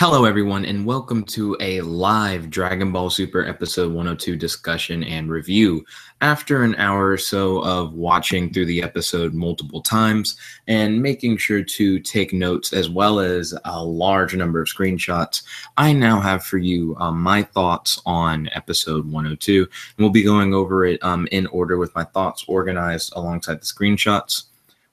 Hello, everyone, and welcome to a live Dragon Ball Super Episode 102 discussion and review. After an hour or so of watching through the episode multiple times and making sure to take notes as well as a large number of screenshots, I now have for you my thoughts on Episode 102. And we'll be going over it in order with my thoughts organized alongside the screenshots.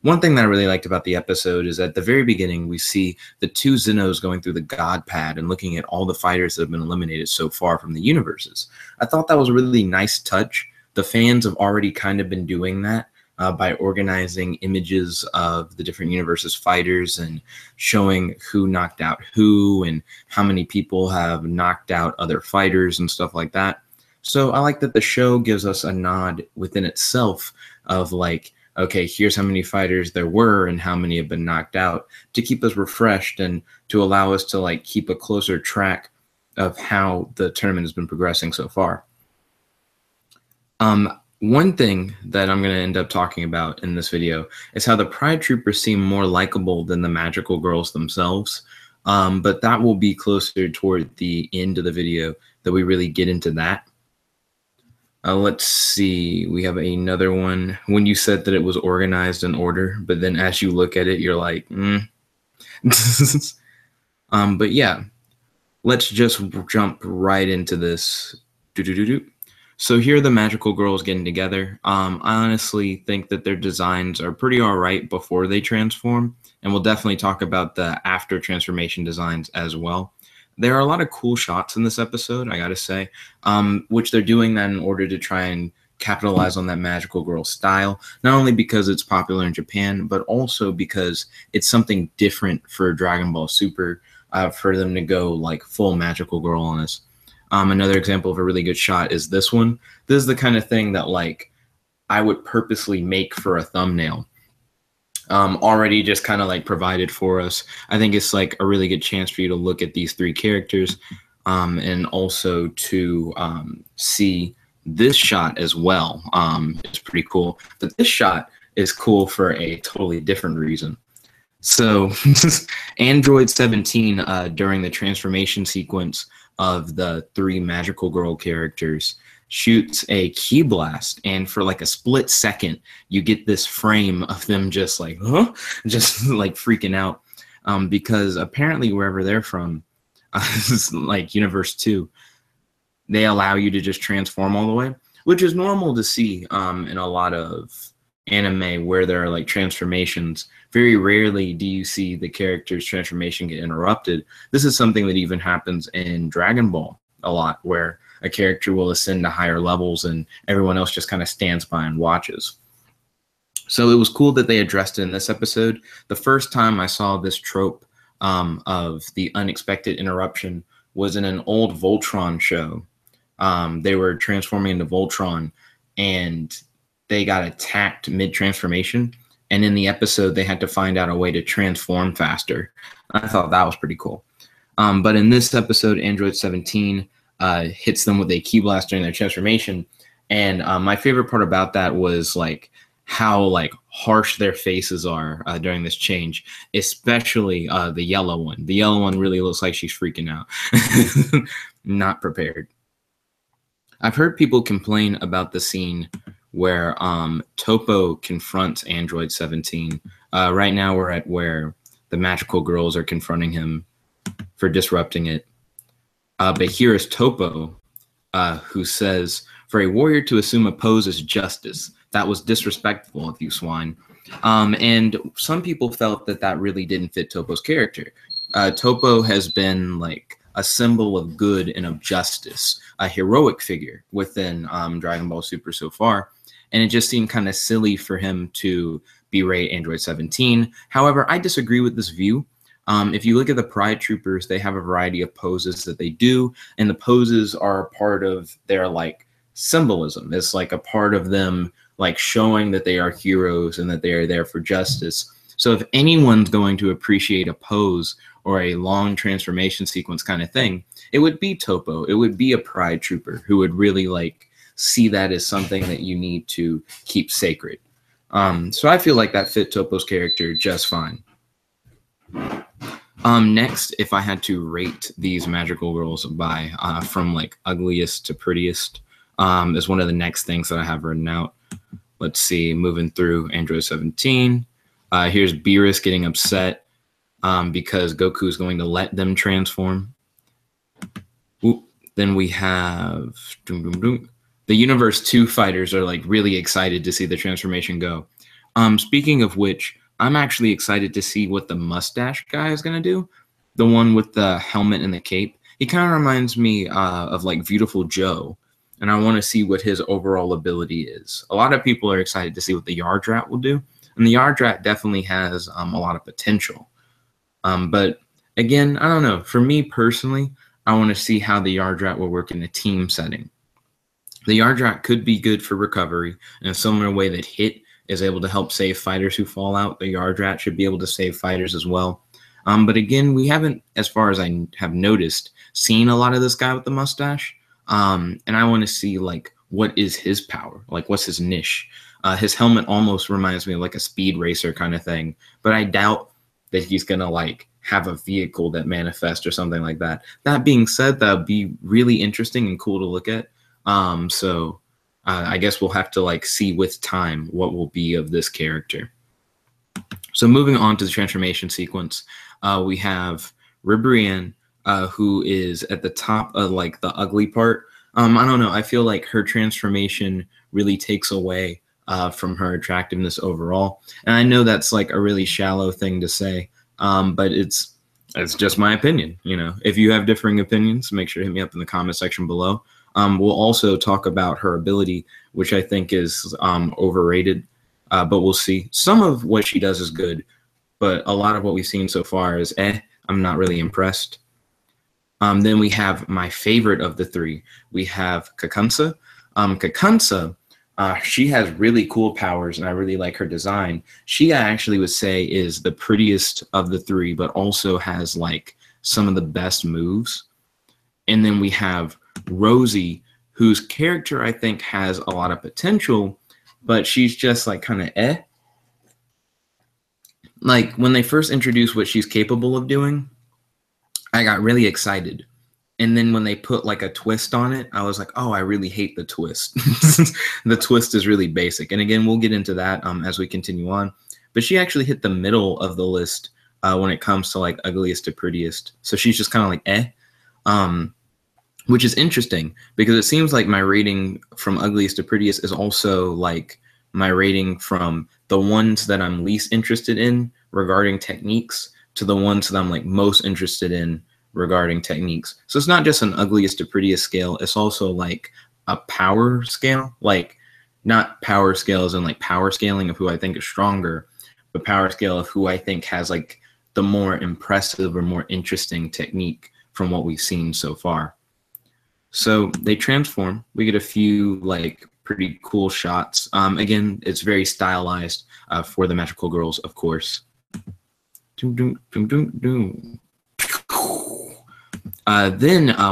One thing that I really liked about the episode is at the very beginning, we see the two Zenos going through the God Pad and looking at all the fighters that have been eliminated so far from the universes. I thought that was a really nice touch. The fans have already kind of been doing that by organizing images of the different universes fighters and showing who knocked out who and how many people have knocked out other fighters and stuff like that. So I like that the show gives us a nod within itself of like, okay, here's how many fighters there were and how many have been knocked out to keep us refreshed and to allow us to like keep a closer track of how the tournament has been progressing so far. One thing that I'm going to end up talking about in this video is how the Pride Troopers seem more likable than the Magical Girls themselves. But that will be closer toward the end of the video that we really get into that. Let's see, we have another one. When you said that it was organized in order, but then as you look at it, you're like, but yeah, let's just jump right into this. So here are the Magical Girls getting together. I honestly think that their designs are pretty all right before they transform, and we'll definitely talk about the after transformation designs as well. There are a lot of cool shots in this episode, I gotta say, which they're doing that in order to try and capitalize on that Magical Girl style, not only because it's popular in Japan, but also because it's something different for Dragon Ball Super for them to go like full Magical Girl on us. Another example of a really good shot is this one. This is the kind of thing that like I would purposely make for a thumbnail. Already just kind of like provided for us. I think it's like a really good chance for you to look at these three characters and also to see this shot as well. It's pretty cool. But this shot is cool for a totally different reason. So Android 17 during the transformation sequence of the three Magical Girl characters shoots a key blast, and for like a split second you get this frame of them just like just like freaking out because apparently wherever they're from like universe 2, they allow you to just transform all the way, which is normal to see in a lot of anime where there are like transformations. Very rarely do you see the character's transformation get interrupted. This is something that even happens in Dragon Ball a lot, where a character will ascend to higher levels and everyone else just kind of stands by and watches. So it was cool that they addressed it in this episode. The first time I saw this trope of the unexpected interruption was in an old Voltron show. They were transforming into Voltron and they got attacked mid-transformation. And in the episode, they had to find out a way to transform faster. I thought that was pretty cool. But in this episode, Android 17 hits them with a key blast during their transformation, and my favorite part about that was like how like harsh their faces are during this change, especially the yellow one. The yellow one really looks like she's freaking out. Not prepared. I've heard people complain about the scene where Topo confronts Android 17. Right now we're at where the Magical Girls are confronting him for disrupting it. But here is Topo, who says, "For a warrior to assume a pose is justice. That was disrespectful of you, swine." And some people felt that that really didn't fit Topo's character. Topo has been like a symbol of good and of justice, a heroic figure within Dragon Ball Super so far. And it just seemed kind of silly for him to berate Android 17. However, I disagree with this view. If you look at the Pride Troopers, they have a variety of poses that they do, and the poses are a part of their like symbolism. It's like a part of them like showing that they are heroes and that they are there for justice. So if anyone's going to appreciate a pose or a long transformation sequence kind of thing, it would be Topo. It would be a Pride Trooper who would really like see that as something that you need to keep sacred. So I feel like that fit Topo's character just fine. Next, if I had to rate these magical girls by from like ugliest to prettiest, is one of the next things that I have written out. Let's see, moving through Android 17. Here's Beerus getting upset because Goku is going to let them transform. Ooh, then we have the Universe 2 fighters are like really excited to see the transformation go. Speaking of which, I'm actually excited to see what the mustache guy is going to do. The one with the helmet and the cape. He kind of reminds me of like Beautiful Joe. And I want to see what his overall ability is. A lot of people are excited to see what the Yardrat will do. And the Yardrat definitely has a lot of potential. But again, I don't know. For me personally, I want to see how the Yardrat will work in a team setting. The Yardrat could be good for recovery in a similar way that Hit is able to help save fighters who fall out. The Yardrat should be able to save fighters as well. But again, we haven't, as far as I have noticed, seen a lot of this guy with the mustache. And I want to see like what is his power, like what's his niche. His helmet almost reminds me of like a speed racer kind of thing, but I doubt that he's gonna like have a vehicle that manifests or something like that. That being said, that would be really interesting and cool to look at. I guess we'll have to like see with time what will be of this character. So moving on to the transformation sequence, we have Ribrianne, who is at the top of like the ugly part. I don't know. I feel like her transformation really takes away from her attractiveness overall. And I know that's like a really shallow thing to say, but it's just my opinion. You know, if you have differing opinions, make sure to hit me up in the comment section below. We'll also talk about her ability, which I think is overrated, but we'll see. Some of what she does is good, but a lot of what we've seen so far is I'm not really impressed. Then we have my favorite of the three. We have Kakunsa. Kakunsa, she has really cool powers, and I really like her design. She, I actually would say, is the prettiest of the three, but also has like some of the best moves. And then we have Rosie, whose character I think has a lot of potential, but she's just like kind of Like when they first introduced what she's capable of doing, I got really excited. And then when they put like a twist on it, I was like, oh, I really hate the twist. The twist is really basic. And again, we'll get into that as we continue on. But she actually hit the middle of the list when it comes to like ugliest to prettiest. So she's just kind of like which is interesting because it seems like my rating from ugliest to prettiest is also like my rating from the ones that I'm least interested in regarding techniques to the ones that I'm like most interested in regarding techniques. So it's not just an ugliest to prettiest scale. It's also like a power scale, like not power scales and like power scaling of who I think is stronger, but power scale of who I think has like the more impressive or more interesting technique from what we've seen so far. So they transform. We get a few like pretty cool shots. Again, it's very stylized for the magical girls, of course. Then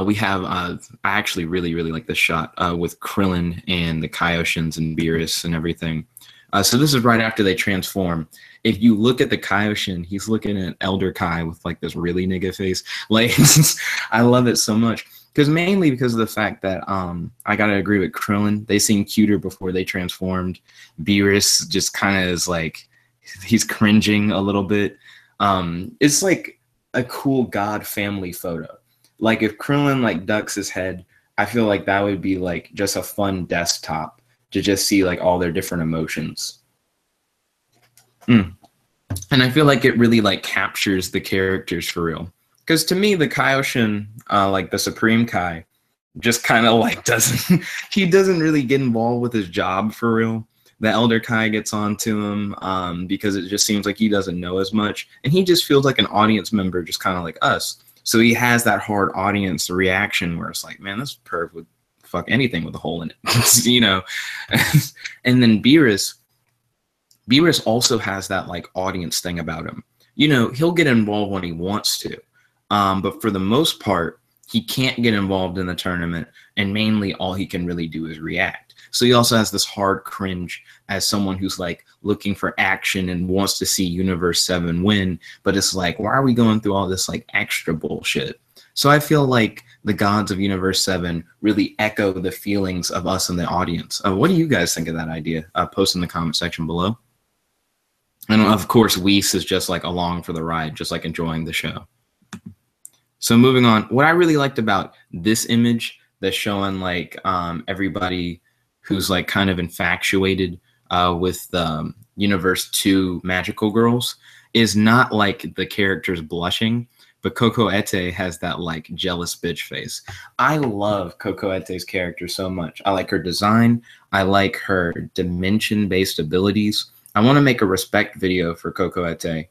we have, I actually really like this shot with Krillin and the Kaioshins and Beerus and everything. So this is right after they transform. If you look at the Kaioshin, he's looking at Elder Kai with like this really nigga face. Like, I love it so much. Mainly because of the fact that I gotta agree with Krillin. They seem cuter before they transformed. Beerus just kind of is like, he's cringing a little bit. It's like a cool God family photo. Like if Krillin like ducks his head, I feel like that would be like just a fun desktop to just see like all their different emotions. And I feel like it really like captures the characters for real. Because to me, the Kaioshin, like the Supreme Kai, just kind of like he doesn't really get involved with his job for real. The Elder Kai gets on to him because it just seems like he doesn't know as much. And he just feels like an audience member, just kind of like us. So he has that hard audience reaction where it's like, man, this perv would fuck anything with a hole in it, you know? And then Beerus also has that like audience thing about him. You know, he'll get involved when he wants to. But for the most part, he can't get involved in the tournament, and mainly all he can really do is react. So he also has this hard cringe as someone who's like looking for action and wants to see Universe 7 win, but it's like, why are we going through all this like extra bullshit? So I feel like the gods of Universe 7 really echo the feelings of us in the audience. What do you guys think of that idea? Post in the comment section below. And of course, Weiss is just like along for the ride, just like enjoying the show. So moving on, what I really liked about this image that's showing like everybody who's like kind of infatuated with Universe 2 magical girls is not like the characters blushing, but Coco Ete has that like jealous bitch face. I love Coco Ete's character so much. I like her design. I like her dimension-based abilities. I want to make a respect video for Coco Ete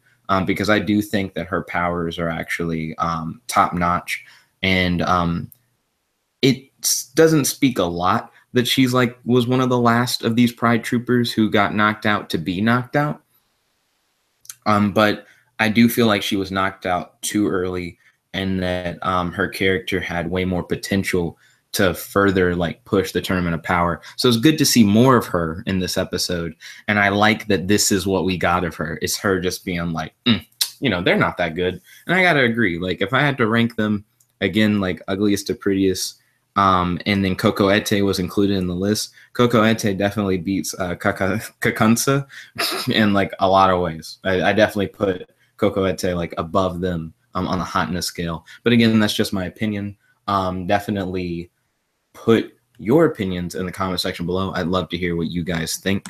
because I do think that her powers are actually top-notch. And it doesn't speak a lot that she's like was one of the last of these Pride Troopers who got knocked out to be knocked out. But I do feel like she was knocked out too early, and that her character had way more potential to further like push the Tournament of Power. So it's good to see more of her in this episode. And I like that this is what we got of her. It's her just being like, you know, they're not that good. And I got to agree. Like if I had to rank them again, like ugliest to prettiest, and then Coco Ete was included in the list, Coco Ete definitely beats Kakunsa in like a lot of ways. I definitely put Coco Ete like above them on the hotness scale. But again, that's just my opinion. Definitely put your opinions in the comment section below. I'd love to hear what you guys think.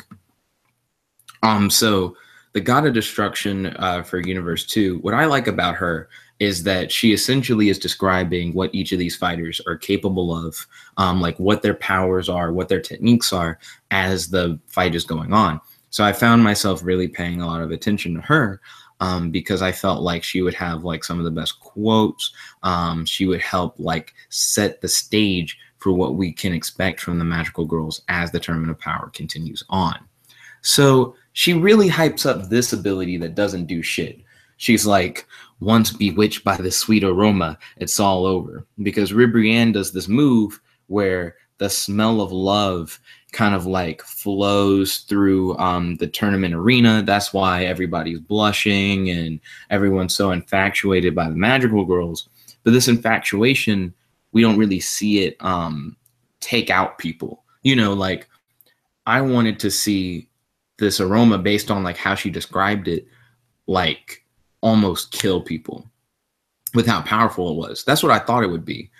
So the God of Destruction for Universe 2, what I like about her is that she essentially is describing what each of these fighters are capable of, like what their powers are, what their techniques are as the fight is going on. So I found myself really paying a lot of attention to her because I felt like she would have like some of the best quotes. She would help like set the stage for what we can expect from the magical girls as the Tournament of Power continues on. So she really hypes up this ability that doesn't do shit. She's like, once bewitched by the sweet aroma, it's all over. Because Ribrianne does this move where the smell of love kind of like flows through the tournament arena. That's why everybody's blushing and everyone's so infatuated by the magical girls. But this infatuation, we don't really see it take out people. You know, like I wanted to see this aroma based on like how she described it, like almost kill people with how powerful it was. That's what I thought it would be.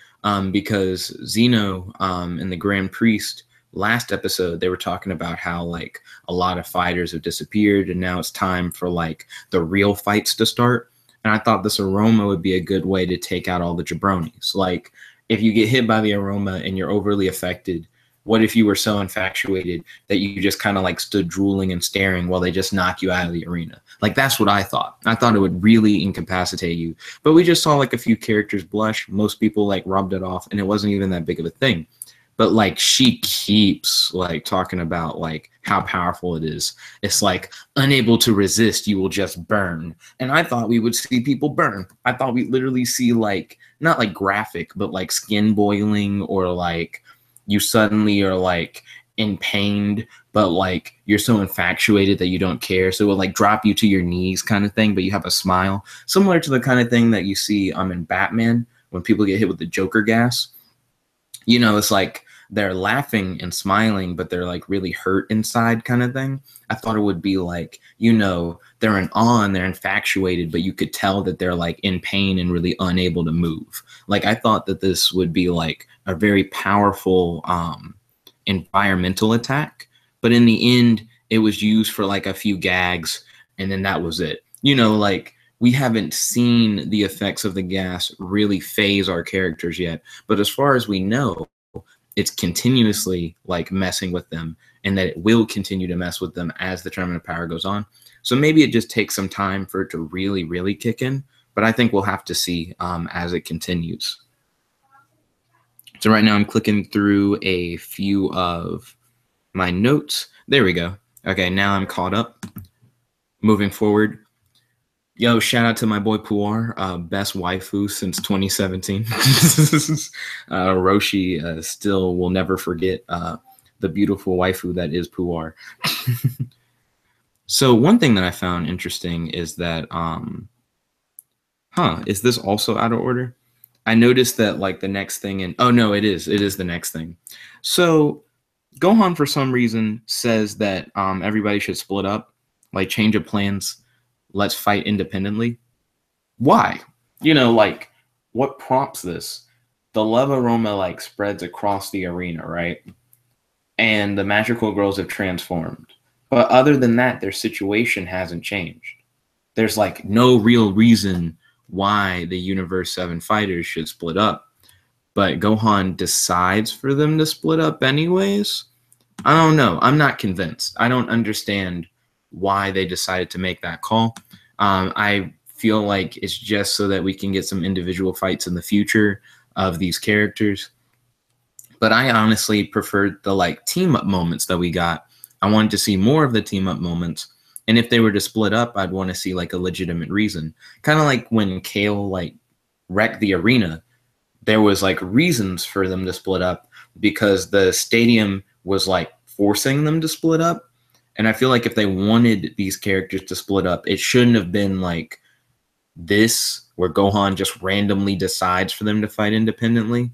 Because Zeno and the Grand Priest last episode, they were talking about how like a lot of fighters have disappeared and now it's time for like the real fights to start. And I thought this aroma would be a good way to take out all the jabronis. Like if you get hit by the aroma and you're overly affected, what if you were so infatuated that you just kind of like stood drooling and staring while they just knock you out of the arena? Like that's what I thought. I thought it would really incapacitate you. But we just saw like a few characters blush. Most people like rubbed it off and it wasn't even that big of a thing. But like she keeps like talking about like how powerful it is. It's like unable to resist, you will just burn. And I thought we would see people burn. I thought we'd literally see like not like graphic, but like skin boiling or like you suddenly are like in pain, but like you're so infatuated that you don't care. So it will like drop you to your knees kind of thing, but you have a smile. Similar to the kind of thing that you see in Batman when people get hit with the Joker gas. You know, it's like they're laughing and smiling, but they're like really hurt inside kind of thing. I thought it would be like, you know, they're in awe and they're infatuated, but you could tell that they're like in pain and really unable to move. Like I thought that this would be like a very powerful environmental attack, but in the end, it was used for like a few gags and then that was it. You know, like we haven't seen the effects of the gas really phase our characters yet. But as far as we know, it's continuously like messing with them and that it will continue to mess with them as the Tournament of Power goes on. So maybe it just takes some time for it to really, really kick in. But I think we'll have to see as it continues. So right now I'm clicking through a few of my notes. There we go. Okay, now I'm caught up. Moving forward. Yo, shout out to my boy Puar, best waifu since 2017. Roshi still will never forget the beautiful waifu that is Puar. So one thing that I found interesting is that, is this also out of order? I noticed that like the next thing in, oh no, it is the next thing. So Gohan for some reason says that everybody should split up, like change of plans, let's fight independently. Why? Like what prompts this? The love aroma like spreads across the arena, right? And the magical girls have transformed. But other than that, their situation hasn't changed. There's like no real reason why the Universe 7 fighters should split up. But Gohan decides for them to split up anyways. I don't know. I'm not convinced. I don't understand why they decided to make that call. I feel like it's just so that we can get some individual fights in the future of these characters. But I honestly preferred the like team up moments that we got. I wanted to see more of the team up moments. And if they were to split up, I'd want to see like a legitimate reason. Kind of like when Kale like wrecked the arena, there was like reasons for them to split up because the stadium was like forcing them to split up. And I feel like if they wanted these characters to split up, it shouldn't have been like this where Gohan just randomly decides for them to fight independently.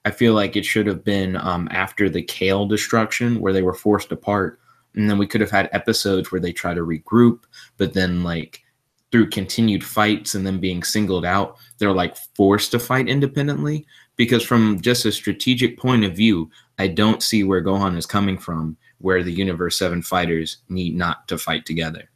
I feel like it should have been after the Kale destruction where they were forced apart. And then we could have had episodes where they try to regroup, but then like through continued fights and then being singled out, they're like forced to fight independently. Because from just a strategic point of view, I don't see where Gohan is coming from, where the Universe 7 fighters need not to fight together.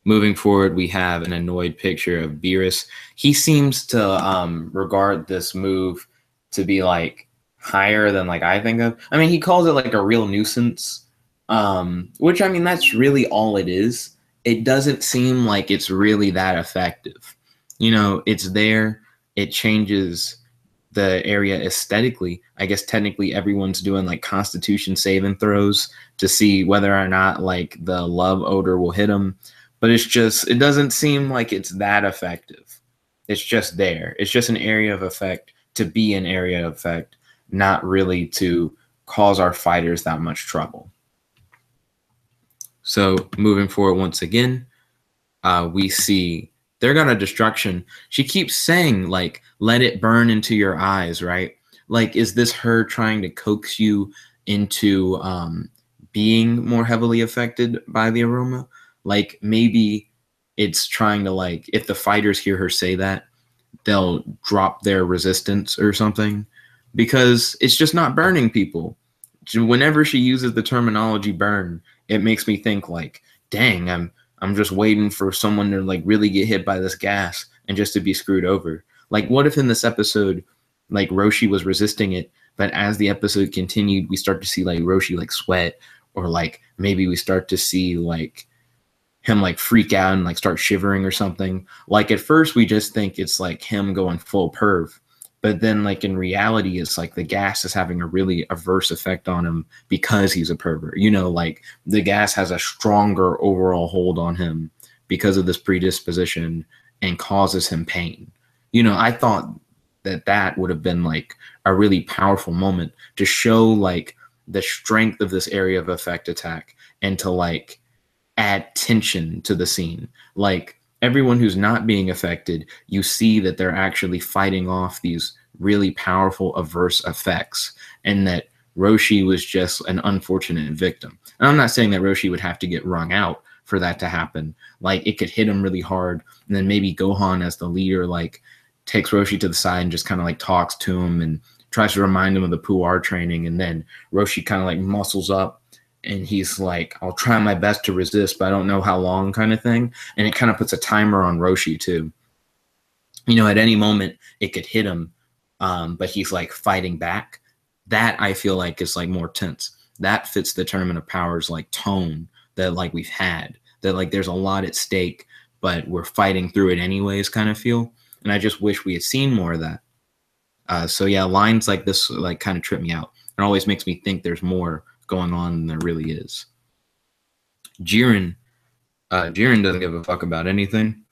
Moving forward, we have an annoyed picture of Beerus. He seems to regard this move to be like higher than like I think of. I mean, he calls it like a real nuisance, which I mean, that's really all it is. It doesn't seem like it's really that effective. It's there. It changes the area aesthetically. I guess technically everyone's doing like constitution saving throws to see whether or not like the love odor will hit them. But it doesn't seem like it's that effective. It's just there. It's just an area of effect to be an area of effect, not really to cause our fighters that much trouble. So moving forward once again, we see there got a destruction. She keeps saying like, let it burn into your eyes, right? Like, is this her trying to coax you into being more heavily affected by the aroma? Like maybe it's trying to like, if the fighters hear her say that, they'll drop their resistance or something, because it's just not burning people. Whenever she uses the terminology burn, it makes me think like, dang, I'm just waiting for someone to like really get hit by this gas and just to be screwed over. Like what if in this episode, like Roshi was resisting it, but as the episode continued, we start to see like Roshi like sweat, or like maybe we start to see like him like freak out and like start shivering or something. Like at first we just think it's like him going full perv, but then like in reality it's like the gas is having a really adverse effect on him because he's a pervert. Like the gas has a stronger overall hold on him because of this predisposition and causes him pain. I thought that would have been like a really powerful moment to show like the strength of this area of effect attack and to like add tension to the scene. Like everyone who's not being affected, you see that they're actually fighting off these really powerful adverse effects, and that Roshi was just an unfortunate victim. And I'm not saying that Roshi would have to get wrung out for that to happen. Like it could hit him really hard, and then maybe Gohan as the leader like takes Roshi to the side and just kind of like talks to him and tries to remind him of the Puar training, and then Roshi kind of like muscles up and he's like, I'll try my best to resist, but I don't know how long, kind of thing. And it kind of puts a timer on Roshi too. At any moment it could hit him, but he's like fighting back. That I feel like is like more tense. That fits the Tournament of Powers like tone that like we've had. That like there's a lot at stake, but we're fighting through it anyways kind of feel. And I just wish we had seen more of that. So yeah, lines like this like kind of trip me out. It always makes me think there's more going on than there really is. Jiren Jiren doesn't give a fuck about anything.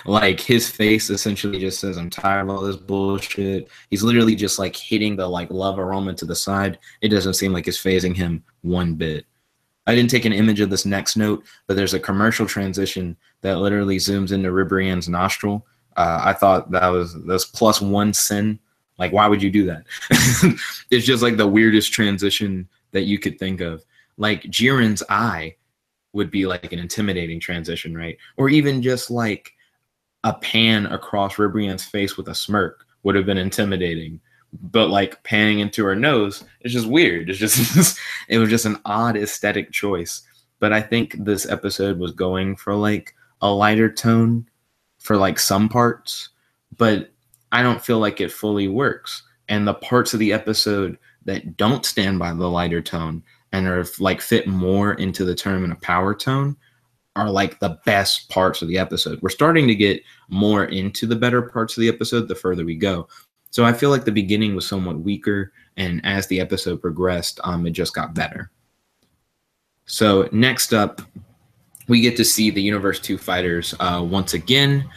Like his face essentially just says, "I'm tired of all this bullshit." He's literally just like hitting the like love aroma to the side. It doesn't seem like it's phasing him one bit. I didn't take an image of this next note, but there's a commercial transition that literally zooms into Ribrianne's nostril. I thought that's plus one sin. Like, why would you do that? It's just like the weirdest transition that you could think of. Like Jiren's eye would be like an intimidating transition, right? Or even just like a pan across Ribrianne's face with a smirk would have been intimidating. But like panning into her nose, it's just weird. It's just it was just an odd aesthetic choice. But I think this episode was going for like a lighter tone for like some parts, but I don't feel like it fully works. And the parts of the episode that don't stand by the lighter tone and are like fit more into the term in a power tone are like the best parts of the episode. We're starting to get more into the better parts of the episode the further we go. So I feel like the beginning was somewhat weaker, and as the episode progressed, it just got better. So next up, we get to see the Universe 2 fighters once again,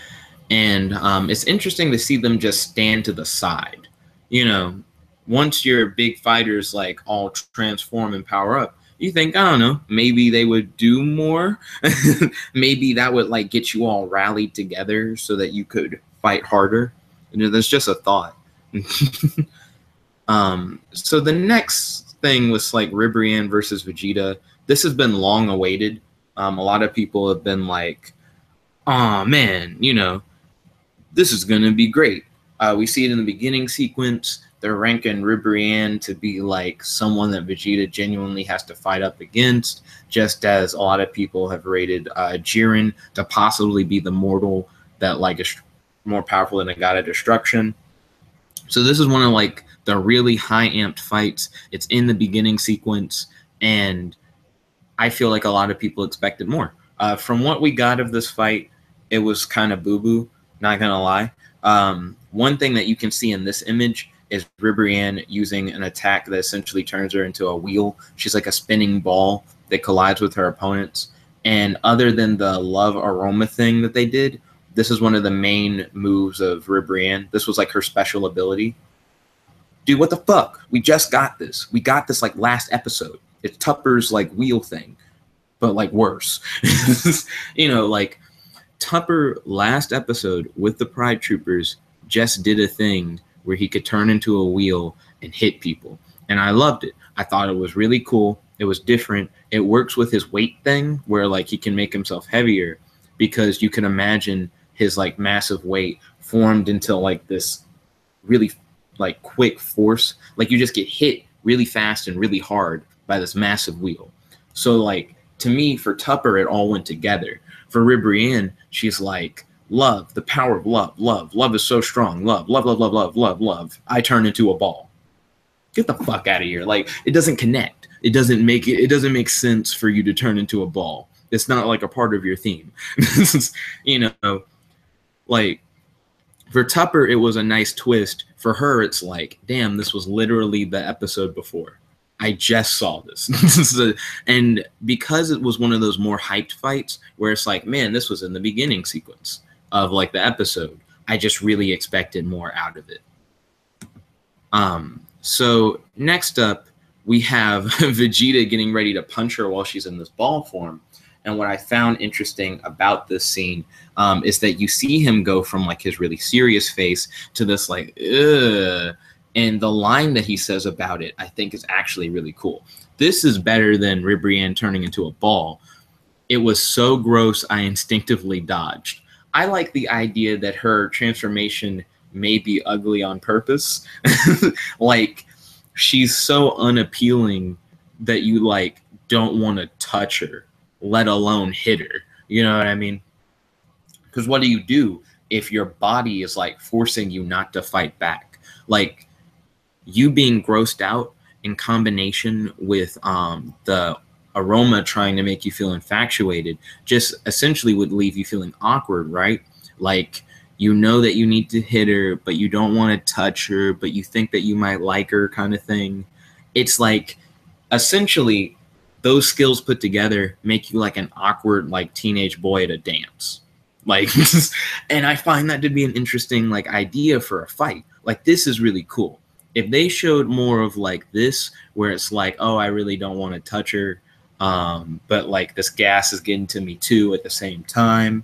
and it's interesting to see them just stand to the side. You know, once your big fighters like all transform and power up, you think, I don't know, maybe they would do more. Maybe that would like get you all rallied together so that you could fight harder. You know, that's just a thought. So the next thing was like Ribrianne versus Vegeta. This has been long awaited. A lot of people have been like, oh man, you know, this is going to be great. We see it in the beginning sequence. They're ranking Ribrianne to be like someone that Vegeta genuinely has to fight up against, just as a lot of people have rated Jiren to possibly be the mortal that like is more powerful than a god of destruction. So this is one of like the really high amped fights. It's in the beginning sequence, and I feel like a lot of people expected more. From what we got of this fight, it was kind of boo-boo, not gonna lie. One thing that you can see in this image is Ribrianne using an attack that essentially turns her into a wheel. She's like a spinning ball that collides with her opponents. And other than the love aroma thing that they did, this is one of the main moves of Ribrianne. This was like her special ability. Dude, what the fuck? We just got this. We got this like last episode. It's Tupper's like wheel thing, but like worse. You know, like Tupper last episode with the Pride Troopers just did a thing where he could turn into a wheel and hit people. And I loved it. I thought it was really cool. It was different. It works with his weight thing where like he can make himself heavier, because you can imagine his like massive weight formed into like this really like quick force. Like you just get hit really fast and really hard by this massive wheel. So like to me, for Tupper, it all went together. For Ribrianne, she's like, love, the power of love, love, love is so strong, love, love, love, love, love, love, love. I turn into a ball. Get the fuck out of here. Like it doesn't connect. It doesn't make sense for you to turn into a ball. It's not like a part of your theme. You know, like for Tupper, it was a nice twist. For her, it's like, damn, this was literally the episode before. I just saw this. And because it was one of those more hyped fights where it's like, man, this was in the beginning sequence of like the episode, I just really expected more out of it. So next up, we have Vegeta getting ready to punch her while she's in this ball form. And what I found interesting about this scene is that you see him go from like his really serious face to this like, ugh. And the line that he says about it, I think is actually really cool. This is better than Ribrianne turning into a ball. It was so gross, I instinctively dodged. I like the idea that her transformation may be ugly on purpose. Like, she's so unappealing that you like don't want to touch her, let alone hit her. You know what I mean? Because what do you do if your body is like forcing you not to fight back? Like you being grossed out in combination with the aroma trying to make you feel infatuated just essentially would leave you feeling awkward, right? Like you know that you need to hit her, but you don't want to touch her, but you think that you might like her kind of thing. It's like essentially those skills put together make you like an awkward like teenage boy at a dance. Like, and I find that to be an interesting like idea for a fight. Like, this is really cool. If they showed more of like this, where it's like, oh, I really don't want to touch her, but like this gas is getting to me too at the same time,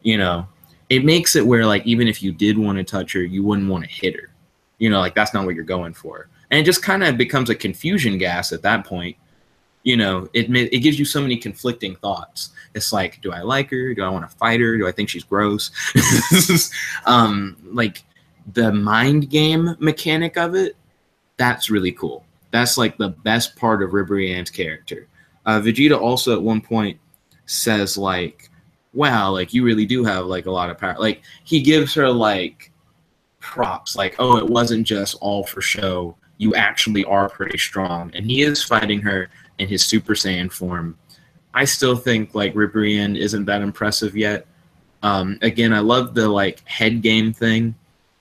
you know, it makes it where like even if you did want to touch her, you wouldn't want to hit her. You know, like that's not what you're going for. And it just kind of becomes a confusion gas at that point. You know, it gives you so many conflicting thoughts. It's like, do I like her? Do I want to fight her? Do I think she's gross? Like the mind game mechanic of it, that's really cool. That's like the best part of Ribrianne's character. Vegeta also at one point says like, wow, like you really do have like a lot of power. Like he gives her like props, like, oh, it wasn't just all for show. You actually are pretty strong. And he is fighting her in his Super Saiyan form. I still think like Ribrianne isn't that impressive yet. Again, I love the like head game thing.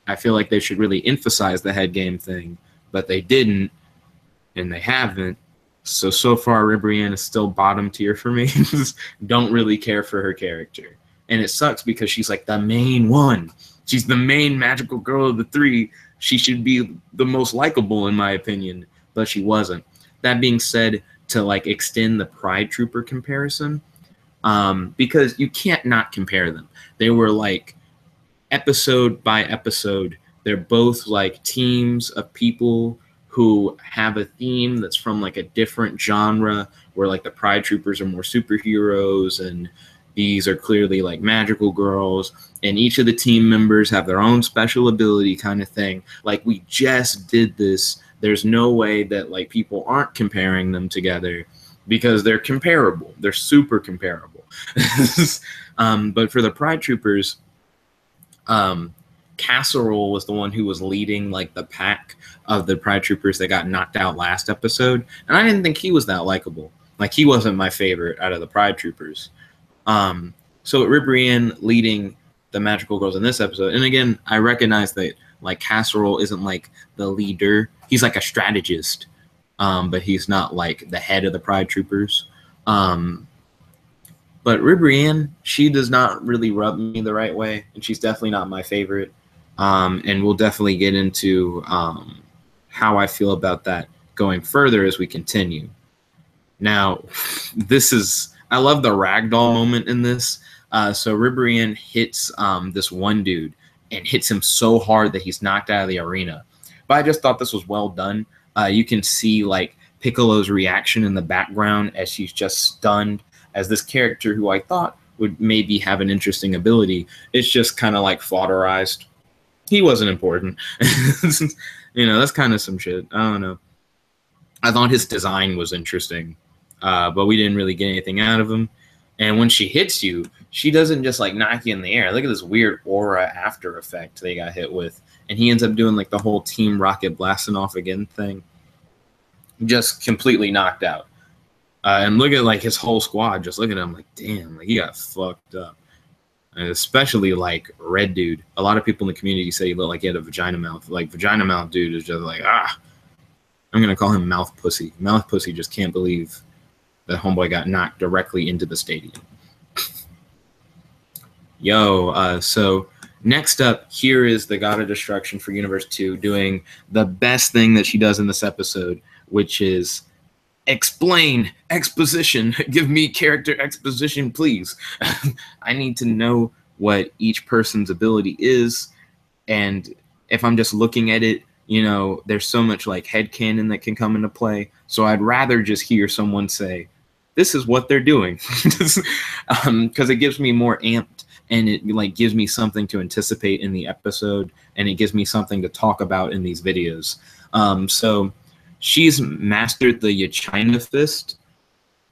I feel like they should really emphasize the head game thing, but they didn't, and they haven't. So far, Ribrianne is still bottom tier for me. Don't really care for her character. And it sucks because she's like the main one. She's the main magical girl of the three. She should be the most likable in my opinion, but she wasn't. That being said, to like extend the Pride Trooper comparison, because you can't not compare them. They were like episode by episode. They're both like teams of people who have a theme that's from like a different genre, where like the Pride Troopers are more superheroes and these are clearly like magical girls, and each of the team members have their own special ability kind of thing. Like we just did this. There's no way that like people aren't comparing them together because they're comparable. They're super comparable. But for the Pride Troopers, Casserole was the one who was leading like the pack of the Pride Troopers that got knocked out last episode, and I didn't think he was that likable. Like he wasn't my favorite out of the Pride Troopers. So Ribrianne leading the magical girls in this episode, and again, I recognize that like Casserole isn't like the leader. He's like a strategist, but he's not like the head of the Pride Troopers. But Ribrianne, she does not really rub me the right way, and she's definitely not my favorite. And we'll definitely get into how I feel about that going further as we continue. Now, I love the ragdoll moment in this. So Ribrianne hits this one dude and hits him so hard that he's knocked out of the arena. But I just thought this was well done. You can see like Piccolo's reaction in the background as she's just stunned, as this character who I thought would maybe have an interesting ability, it's just kind of like flauterized. He wasn't important. You know, that's kind of some shit. I don't know. I thought his design was interesting, but we didn't really get anything out of him. And when she hits you, she doesn't just like knock you in the air. Look at this weird aura after effect they got hit with. And he ends up doing like the whole Team Rocket blasting off again thing. Just completely knocked out. And look at like his whole squad. Just look at him like, damn, like he got fucked up. And especially like Red Dude. A lot of people in the community say he looked like he had a vagina mouth. Like vagina mouth dude is just like, I'm gonna call him Mouth Pussy. Mouth Pussy just can't believe that homeboy got knocked directly into the stadium. So next up, here is the God of Destruction for Universe 2 doing the best thing that she does in this episode, which is explain, exposition. Give me character exposition, please. I need to know what each person's ability is, and if I'm just looking at it, you know, there's so much like headcanon that can come into play, so I'd rather just hear someone say, this is what they're doing, because it gives me more amped, and it like gives me something to anticipate in the episode, and it gives me something to talk about in these videos. So she's mastered the Yachina Fist.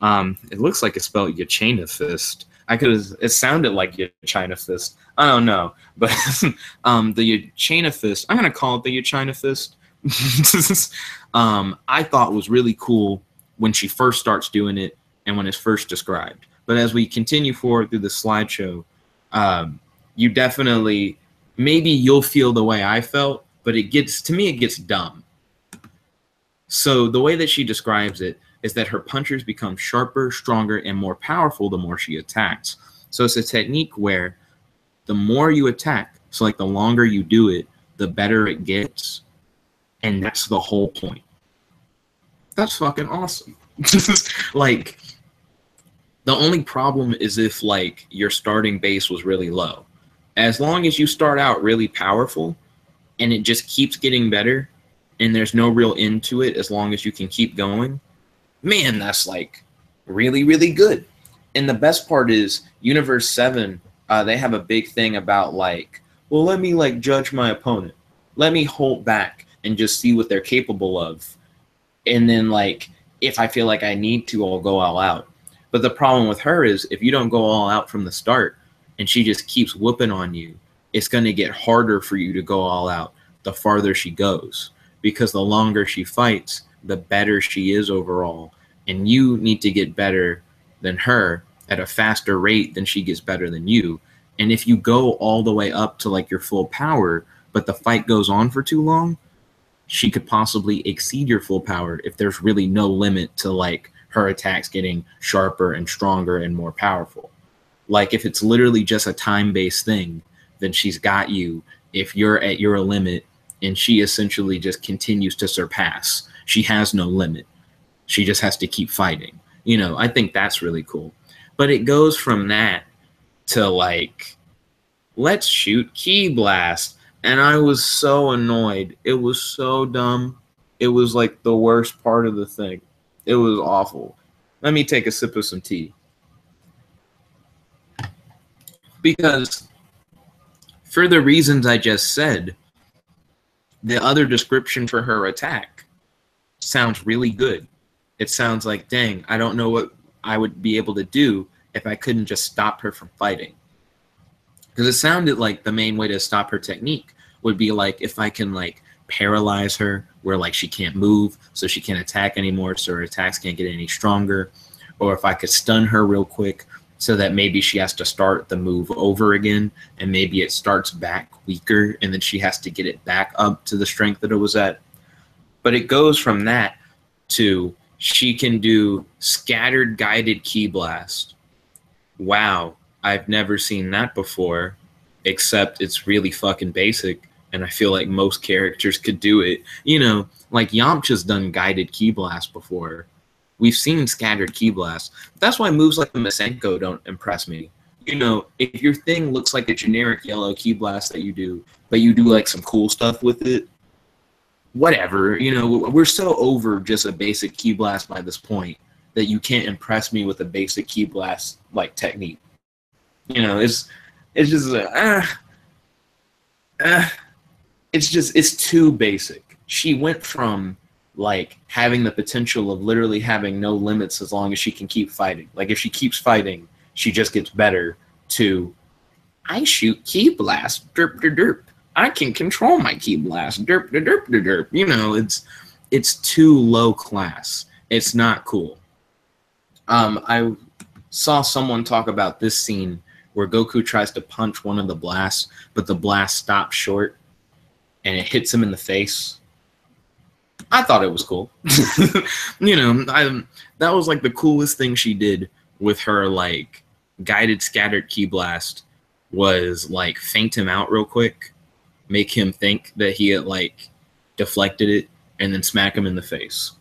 It looks like it's spelled Yachina Fist. It sounded like Yachina Fist. I don't know, but the Yachina Fist, I'm gonna call it the Yachina Fist. I thought was really cool when she first starts doing it and when it's first described. But as we continue forward through the slideshow, you definitely, maybe you'll feel the way I felt, but to me it gets dumb. So the way that she describes it, is that her punches become sharper, stronger, and more powerful the more she attacks. So it's a technique where the more you attack, so like the longer you do it, the better it gets. And that's the whole point. That's fucking awesome. Like, the only problem is if like your starting base was really low. As long as you start out really powerful and it just keeps getting better and there's no real end to it, as long as you can keep going, man, that's like really, really good. And the best part is Universe 7, they have a big thing about like, well, let me like judge my opponent. Let me hold back and just see what they're capable of. And then like, if I feel like I need to, I'll go all out. But the problem with her is if you don't go all out from the start and she just keeps whooping on you, it's going to get harder for you to go all out the farther she goes. Because the longer she fights, the better she is overall. And you need to get better than her at a faster rate than she gets better than you. And if you go all the way up to like your full power, but the fight goes on for too long, she could possibly exceed your full power if there's really no limit to like her attacks getting sharper and stronger and more powerful. Like if it's literally just a time-based thing, then she's got you if you're at your limit and she essentially just continues to surpass. She has no limit. She just has to keep fighting. You know, I think that's really cool. But it goes from that to like, let's shoot Ki Blast. And I was so annoyed. It was so dumb. It was like the worst part of the thing. It was awful. Let me take a sip of some tea. Because for the reasons I just said, the other description for her attack sounds really good. It sounds like, dang, I don't know what I would be able to do if I couldn't just stop her from fighting. Because it sounded like the main way to stop her technique would be like if I can like paralyze her where like she can't move so she can't attack anymore so her attacks can't get any stronger, or if I could stun her real quick so that maybe she has to start the move over again and maybe it starts back weaker and then she has to get it back up to the strength that it was at. But it goes from that to she can do scattered guided Ki Blast. Wow, I've never seen that before, except it's really fucking basic. And I feel like most characters could do it. You know, like Yamcha's done guided Ki Blast before. We've seen scattered Ki Blast. That's why moves like the Masenko don't impress me. You know, if your thing looks like a generic yellow Ki Blast that you do, but you do like some cool stuff with it, whatever. You know, we're so over just a basic Ki Blast by this point that you can't impress me with a basic Ki Blast like technique. You know, it's just it's too basic. She went from like having the potential of literally having no limits as long as she can keep fighting. Like if she keeps fighting, she just gets better, to I shoot Ki Blast, derp derp derp. I can control my Ki Blast, derp derp derp derp derp. You know, it's too low class. It's not cool. I saw someone talk about this scene where Goku tries to punch one of the blasts, but the blast stops short and it hits him in the face. I thought it was cool. You know, that was like the coolest thing she did with her like guided scattered Ki Blast was like feint him out real quick, make him think that he had like deflected it, and then smack him in the face.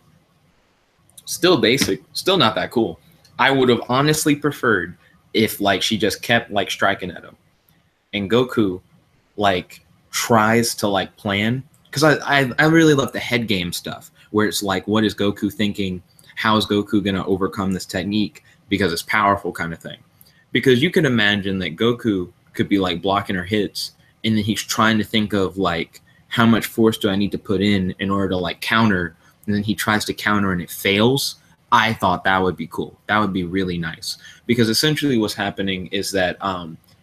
Still basic, still not that cool. I would have honestly preferred if like she just kept like striking at him and Goku like tries to like plan, because I really love the head game stuff where it's like, what is Goku thinking? How is Goku going to overcome this technique because it's powerful kind of thing? Because you can imagine that Goku could be like blocking her hits and then he's trying to think of like, how much force do I need to put in order to like counter, and then he tries to counter and it fails. I thought that would be cool. That would be really nice, because essentially what's happening is that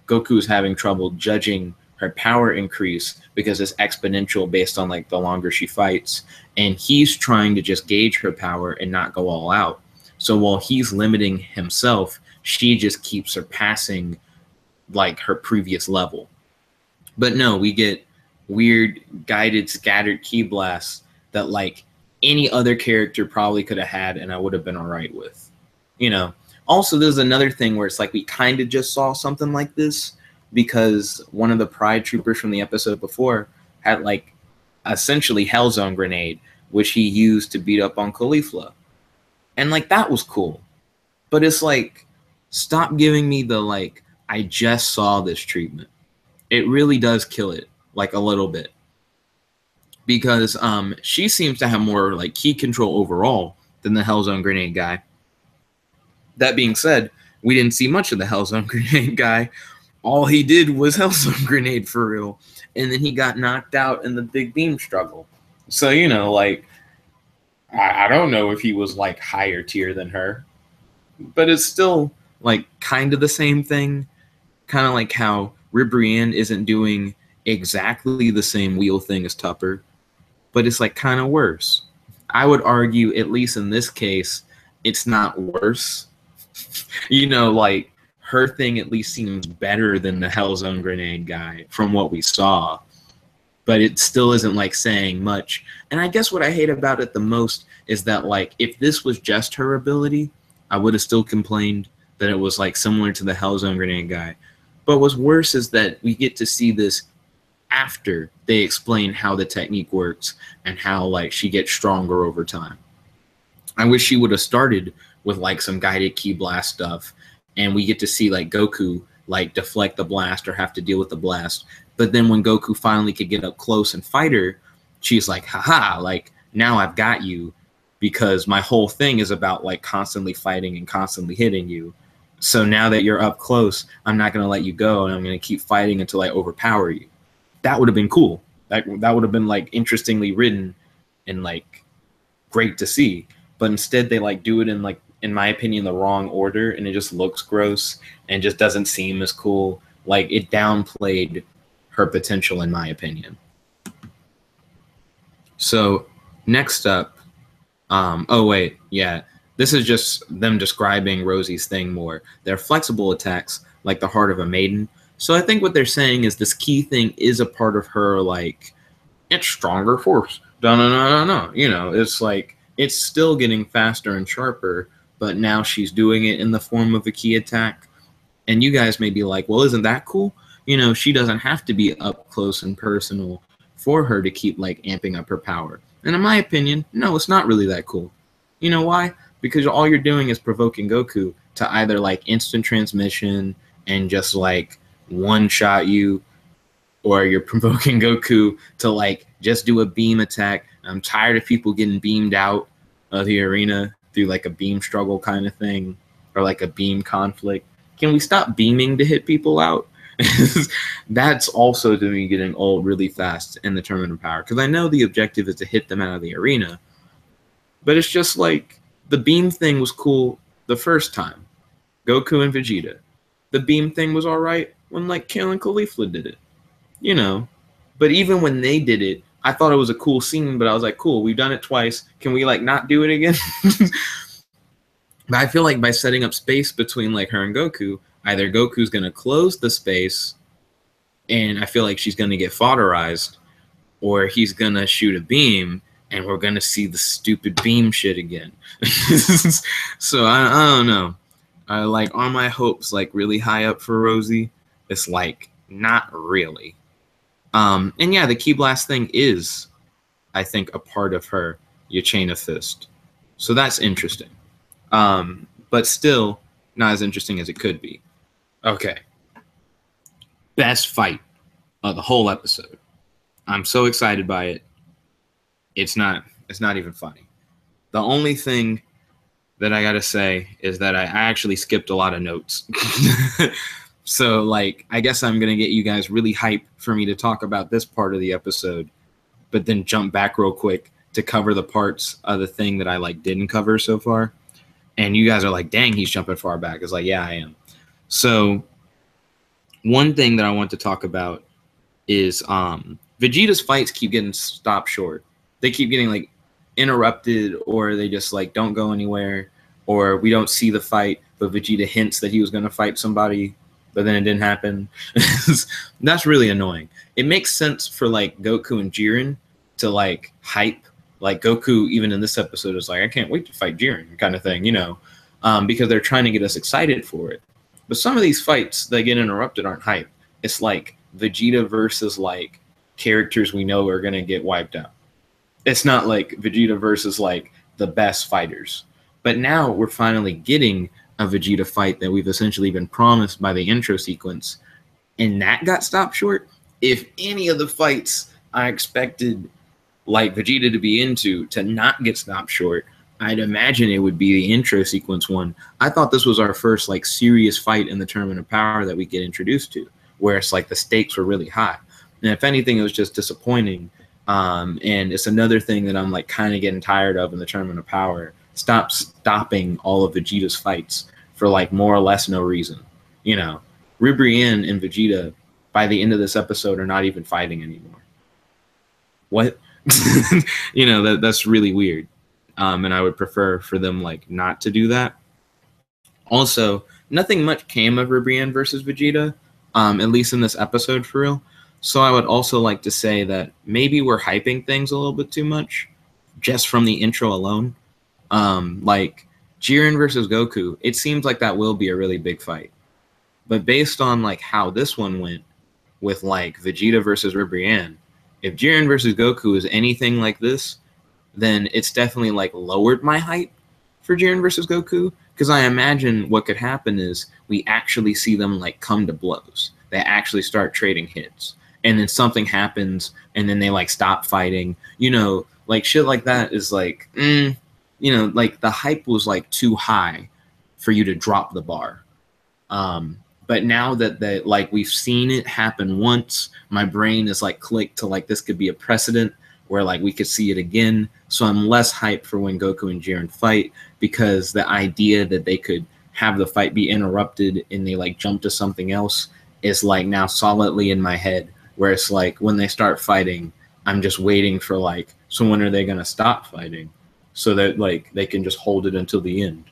Goku is having trouble judging her power increase because it's exponential based on like the longer she fights, and he's trying to just gauge her power and not go all out. So while he's limiting himself, she just keeps surpassing like her previous level. But no, we get weird guided scattered Ki Blasts that like any other character probably could have had, and I would have been all right with. You know. Also, there's another thing where it's like we kind of just saw something like this because one of the Pride troopers from the episode before had like essentially Hellzone grenade, which he used to beat up on Caulifla. And like that was cool. But it's like, stop giving me the like, I just saw this treatment. It really does kill it, like a little bit. Because she seems to have more like key control overall than the Hellzone grenade guy. That being said, we didn't see much of the Hellzone grenade guy. All he did was Hellzone grenade for real. And then he got knocked out in the big beam struggle. So, you know, like, I don't know if he was like higher tier than her. But it's still like kind of the same thing. Kind of like how Ribrianne isn't doing exactly the same wheel thing as Tupper. But it's like kind of worse. I would argue, at least in this case, it's not worse. You know, like, her thing at least seems better than the Hellzone grenade guy from what we saw. But it still isn't, like, saying much. And I guess what I hate about it the most is that, like, if this was just her ability, I would have still complained that it was, like, similar to the Hellzone grenade guy. But what's worse is that we get to see this after they explain how the technique works and how, like, she gets stronger over time. I wish she would have started with like some guided ki blast stuff, and we get to see like Goku like deflect the blast or have to deal with the blast. But then when Goku finally could get up close and fight her, she's like, haha, like now I've got you, because my whole thing is about like constantly fighting and constantly hitting you. So now that you're up close, I'm not going to let you go, and I'm going to keep fighting until I overpower you. That would have been cool. That would have been like interestingly written and like great to see. But instead they like do it in like, in my opinion, the wrong order, and it just looks gross and just doesn't seem as cool. Like, it downplayed her potential, in my opinion. So next up, oh wait, yeah, this is just them describing Rosie's thing more. They're flexible attacks, like the heart of a maiden. So I think what they're saying is this key thing is a part of her, like, it's stronger force. No. You know, it's like, it's still getting faster and sharper, but now she's doing it in the form of a key attack. And you guys may be like, well, isn't that cool? You know, she doesn't have to be up close and personal for her to keep, like, amping up her power. And in my opinion, no, it's not really that cool. You know why? Because all you're doing is provoking Goku to either, like, instant transmission and just, like, one-shot you, or you're provoking Goku to, like, just do a beam attack. I'm tired of people getting beamed out of the arena through, like, a beam struggle kind of thing, or, like, a beam conflict. Can we stop beaming to hit people out? That's also to me getting old really fast in the Tournament of Power, because I know the objective is to hit them out of the arena, but it's just like, the beam thing was cool the first time. Goku and Vegeta. The beam thing was alright when, like, Kale and Caulifla did it. You know, but even when they did it, I thought it was a cool scene, but I was like, cool, we've done it twice. Can we, like, not do it again? But I feel like by setting up space between, like, her and Goku, either Goku's going to close the space, and I feel like she's going to get fodderized, or he's going to shoot a beam, and we're going to see the stupid beam shit again. So, I don't know. Like, are my hopes, like, really high up for Rosie? It's like, not really. And yeah, the Ki Blast thing is, I think, a part of her Yachaina Fist. So that's interesting. But still not as interesting as it could be. Okay. Best fight of the whole episode. I'm so excited by it. It's not even funny. The only thing that I gotta say is that I actually skipped a lot of notes. So, like, I guess I'm going to get you guys really hyped for me to talk about this part of the episode, but then jump back real quick to cover the parts of the thing that I, like, didn't cover so far. And you guys are like, dang, he's jumping far back. It's like, yeah, I am. So, one thing that I want to talk about is Vegeta's fights keep getting stopped short. They keep getting, like, interrupted, or they just, like, don't go anywhere, or we don't see the fight, but Vegeta hints that he was going to fight somebody, but then it didn't happen. That's really annoying. It makes sense for, like, Goku and Jiren to, like, hype Like Goku, even in this episode, is like, I can't wait to fight Jiren, kind of thing, because they're trying to get us excited for it. But some of these fights that get interrupted aren't hype. It's like Vegeta versus like characters we know are gonna get wiped out. It's not like Vegeta versus like the best fighters. But now we're finally getting a Vegeta fight that we've essentially been promised by the intro sequence, and that got stopped short. If any of the fights I expected like Vegeta to be into to not get stopped short, I'd imagine it would be the intro sequence one. I thought this was our first like serious fight in the Tournament of Power that we get introduced to, where it's like the stakes were really high. And if anything, it was just disappointing. And it's another thing that I'm like kind of getting tired of in the Tournament of Power. Stop stopping all of Vegeta's fights for like more or less no reason. Ribrianne and Vegeta by the end of this episode are not even fighting anymore. What? That's really weird. And I would prefer for them like not to do that. Also, nothing much came of Ribrianne versus Vegeta, at least in this episode for real. So I would also like to say that maybe we're hyping things a little bit too much just from the intro alone. Like Jiren versus Goku, it seems like that will be a really big fight. But based on like how this one went with like Vegeta versus Ribrianne, if Jiren versus Goku is anything like this, then it's definitely like lowered my hype for Jiren versus Goku, because I imagine what could happen is we actually see them like come to blows. They actually start trading hits, and then something happens, and then they like stop fighting. Like shit like that is like, like the hype was like too high for you to drop the bar. But now that like we've seen it happen once, my brain is like clicked to like this could be a precedent where like we could see it again. So I'm less hyped for when Goku and Jiren fight, because the idea that they could have the fight be interrupted and they like jump to something else is like now solidly in my head, where it's like when they start fighting, I'm just waiting for like, so when are they going to stop fighting so that like they can just hold it until the end,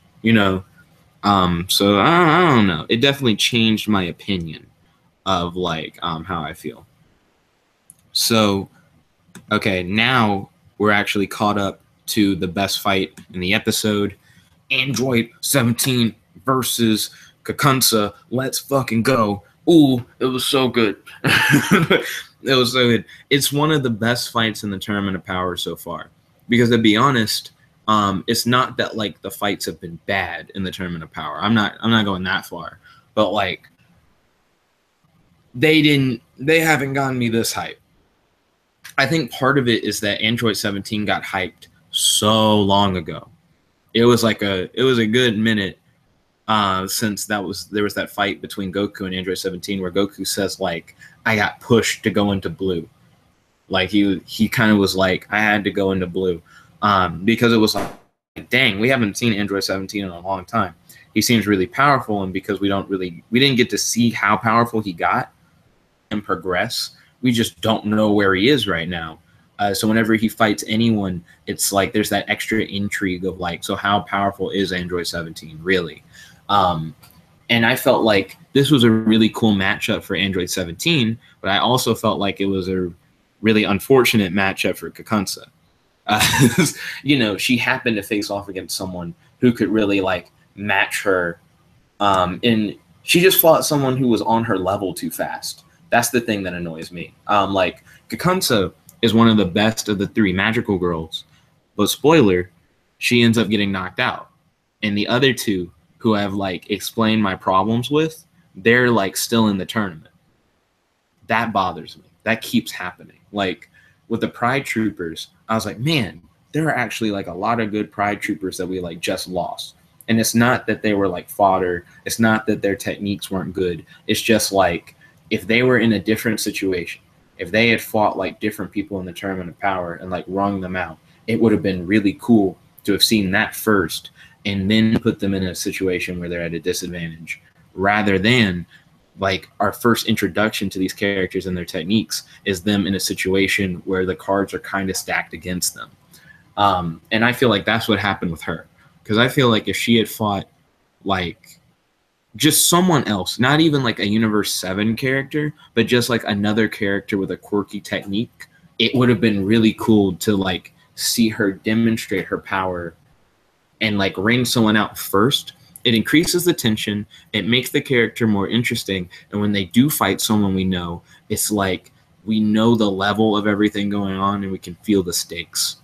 So I don't know. It definitely changed my opinion of like how I feel. So, okay, now we're actually caught up to the best fight in the episode. Android 17 versus Kakunsa. Let's fucking go. Ooh, it was so good. It was so good. It's one of the best fights in the Tournament of Power so far. Because to be honest, it's not that like the fights have been bad in the Tournament of Power. I'm not going that far. But like they haven't gotten me this hype. I think part of it is that Android 17 got hyped so long ago. It was a good minute since there was that fight between Goku and Android 17 where Goku says like, I got pushed to go into blue. Like he kind of was like, I had to go into blue. Because it was like, dang, we haven't seen Android 17 in a long time. He seems really powerful, and because we didn't get to see how powerful he got and progress, we just don't know where he is right now. So whenever he fights anyone, it's like there's that extra intrigue of like, so how powerful is Android 17 really? And I felt like this was a really cool matchup for Android 17, but I also felt like it was a really unfortunate matchup for Kakunsa. She happened to face off against someone who could really like match her, and she just fought someone who was on her level too fast. That's the thing that annoys me. Like Kakunsa is one of the best of the three magical girls, but spoiler, she ends up getting knocked out, and the other two who I've like explained my problems with, they're like still in the tournament. That bothers me. That keeps happening. Like with the Pride Troopers, I was like, man, there are actually like a lot of good Pride Troopers that we like just lost. And it's not that they were like fodder. It's not that their techniques weren't good. It's just like if they were in a different situation, if they had fought like different people in the Tournament of Power and like wrung them out, it would have been really cool to have seen that first and then put them in a situation where they're at a disadvantage, rather than like our first introduction to these characters and their techniques is them in a situation where the cards are kind of stacked against them. And I feel like that's what happened with her. Because I feel like if she had fought like just someone else, not even like a Universe 7 character, but just like another character with a quirky technique, it would have been really cool to like see her demonstrate her power and like ring someone out first, it increases the tension. It makes the character more interesting. And when they do fight someone we know, it's like we know the level of everything going on and we can feel the stakes.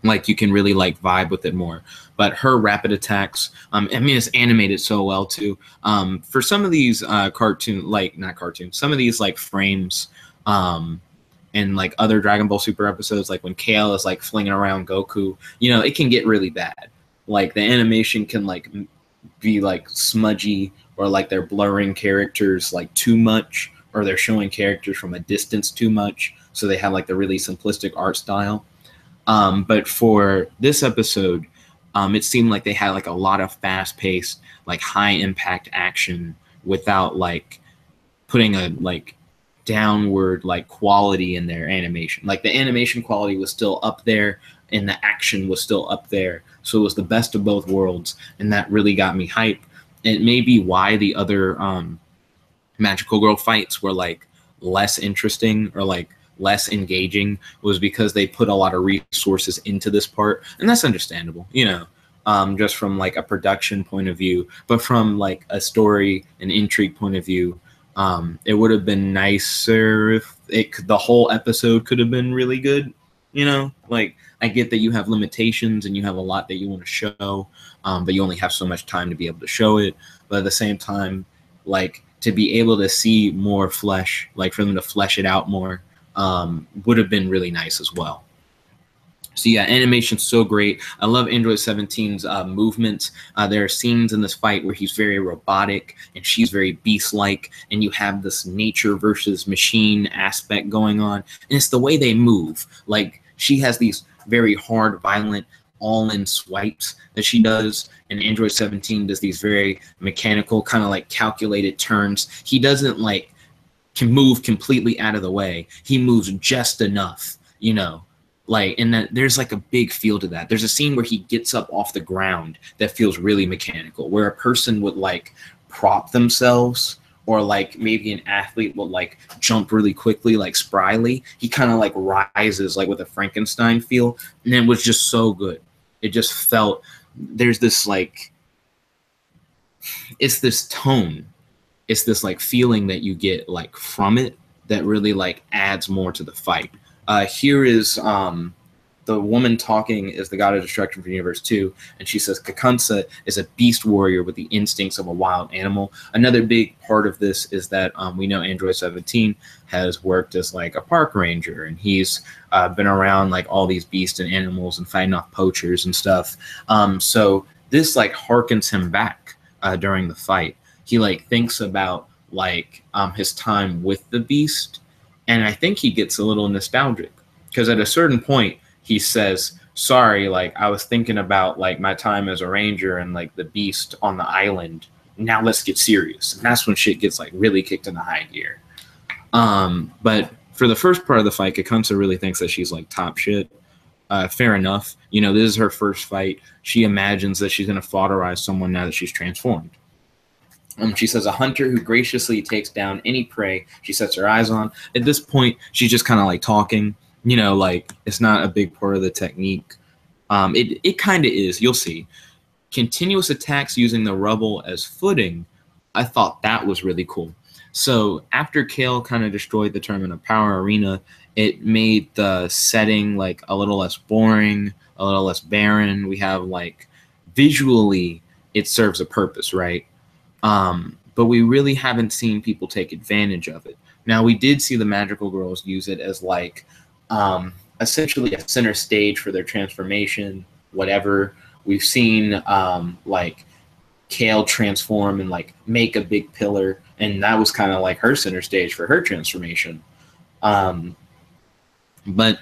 Like you can really like vibe with it more. But her rapid attacks, I mean, it's animated so well too. For some of these some of these like frames, and like other Dragon Ball Super episodes, like when Kale is like flinging around Goku, you know, it can get really bad. Like the animation can like be like smudgy, or like they're blurring characters like too much, or they're showing characters from a distance too much. So they have like the really simplistic art style. But for this episode, it seemed like they had like a lot of fast-paced, like high-impact action without like putting a like downward like quality in their animation. Like the animation quality was still up there and the action was still up there. So it was the best of both worlds, and that really got me hype. It may be why the other Magical Girl fights were like less interesting or like less engaging, was because they put a lot of resources into this part, and that's understandable, you know, just from like a production point of view. But from like a story and intrigue point of view, it would have been nicer if the whole episode could have been really good, you know. Like I get that you have limitations and you have a lot that you want to show, but you only have so much time to be able to show it. But at the same time, like to be able to see more flesh, like for them to flesh it out more, would have been really nice as well. So yeah, animation's so great. I love Android 17's movements. There are scenes in this fight where he's very robotic and she's very beast-like, and you have this nature versus machine aspect going on. And it's the way they move. Like she has these very hard, violent, all-in swipes that she does, and Android 17 does these very mechanical, kind of like calculated turns. He doesn't like can move completely out of the way. He moves just enough, you know. Like, and that there's like a big feel to that. There's a scene where he gets up off the ground that feels really mechanical, where a person would like prop themselves, or like maybe an athlete would like jump really quickly, like spryly. He kind of like rises like with a Frankenstein feel, and it was just so good. It just felt, there's this like, it's this tone, it's this like feeling that you get like from it that really like adds more to the fight. Here is the woman talking is the god of destruction for Universe 2, and she says Kakunsa is a beast warrior with the instincts of a wild animal. Another big part of this is that we know Android 17 has worked as like a park ranger, and he's been around like all these beasts and animals and fighting off poachers and stuff. So this like harkens him back during the fight. He like thinks about like his time with the beast, and I think he gets a little nostalgic, because at a certain point he says, sorry, like I was thinking about like my time as a ranger and like the beast on the island. Now let's get serious. And that's when shit gets like really kicked into high gear. But for the first part of the fight, Kakunsa really thinks that she's like top shit. Fair enough. You know, this is her first fight. She imagines that she's going to foderize someone now that she's transformed. She says, a hunter who graciously takes down any prey she sets her eyes on. At this point, she's just kind of like talking, you know, like it's not a big part of the technique. It kind of is. You'll see. Continuous attacks using the rubble as footing. I thought that was really cool. So after Kale kind of destroyed the Tournament of Power arena, it made the setting like a little less boring, a little less barren. We have like visually, it serves a purpose, right? But we really haven't seen people take advantage of it. Now, we did see the Magical Girls use it as like essentially a center stage for their transformation, whatever. We've seen like Kale transform and like make a big pillar, and that was kind of like her center stage for her transformation. But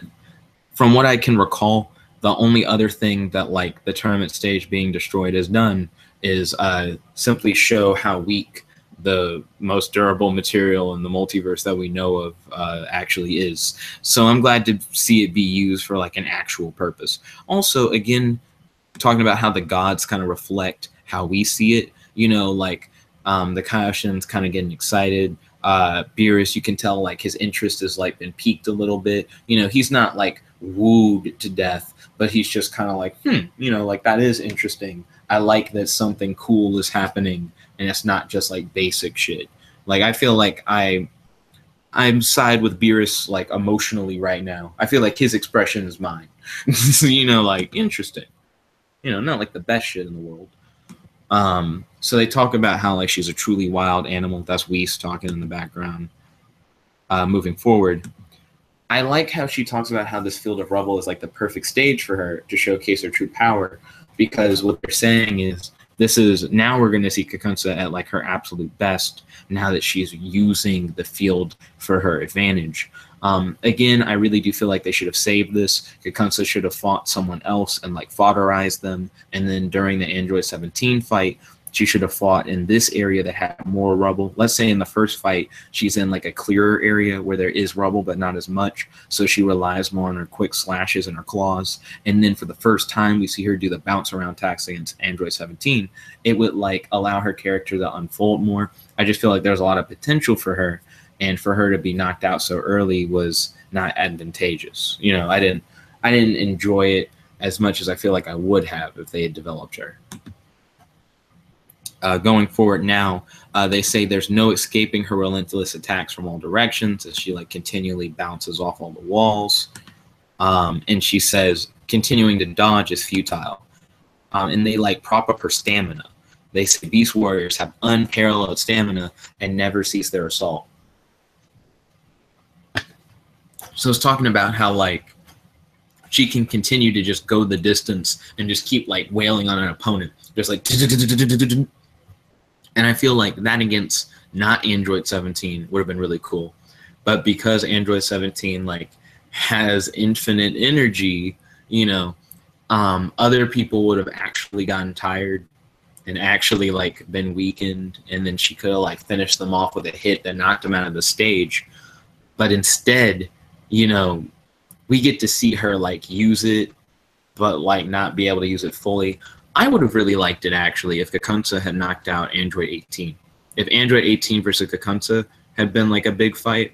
from what I can recall, the only other thing that like the tournament stage being destroyed has done is simply show how weak the most durable material in the multiverse that we know of actually is. So I'm glad to see it be used for like an actual purpose. Also, again, talking about how the gods kind of reflect how we see it, you know, like the Kaioshins kind of getting excited. Beerus, you can tell like his interest has like been piqued a little bit. You know, he's not like wooed to death, but he's just kind of like, you know, like that is interesting. I like that something cool is happening and it's not just like basic shit. Like I feel like I'm side with Beerus like emotionally right now. I feel like his expression is mine. You know, like interesting. You know, not like the best shit in the world. So they talk about how like she's a truly wild animal. That's Whis talking in the background. Moving forward, I like how she talks about how this field of rubble is like the perfect stage for her to showcase her true power, because what they're saying is this is now we're going to see Kakunsa at like her absolute best now that she's using the field for her advantage. Again, I really do feel like they should have saved this. Kakunsa should have fought someone else and like fodderized them. And then during the Android 17 fight, she should have fought in this area that had more rubble. Let's say in the first fight, she's in like a clearer area where there is rubble, but not as much. So she relies more on her quick slashes and her claws. And then for the first time, we see her do the bounce around attacks against Android 17. It would like allow her character to unfold more. I just feel like there's a lot of potential for her. And for her to be knocked out so early was not advantageous. You know, I didn't enjoy it as much as I feel like I would have if they had developed her. Going forward now, they say there's no escaping her relentless attacks from all directions as she like continually bounces off all the walls. And she says continuing to dodge is futile. And they like prop up her stamina. They say Beast Warriors have unparalleled stamina and never cease their assault. So it's talking about how like she can continue to just go the distance and just keep like wailing on an opponent. Just like, and I feel like that against not Android 17 would have been really cool. But because Android 17 like has infinite energy, you know, other people would have actually gotten tired and actually like been weakened, and then she could have like finished them off with a hit that knocked them out of the stage. But instead, you know, we get to see her like use it, but like not be able to use it fully. I would have really liked it actually if Kakunsa had knocked out Android 18. If Android 18 versus Kakunsa had been like a big fight,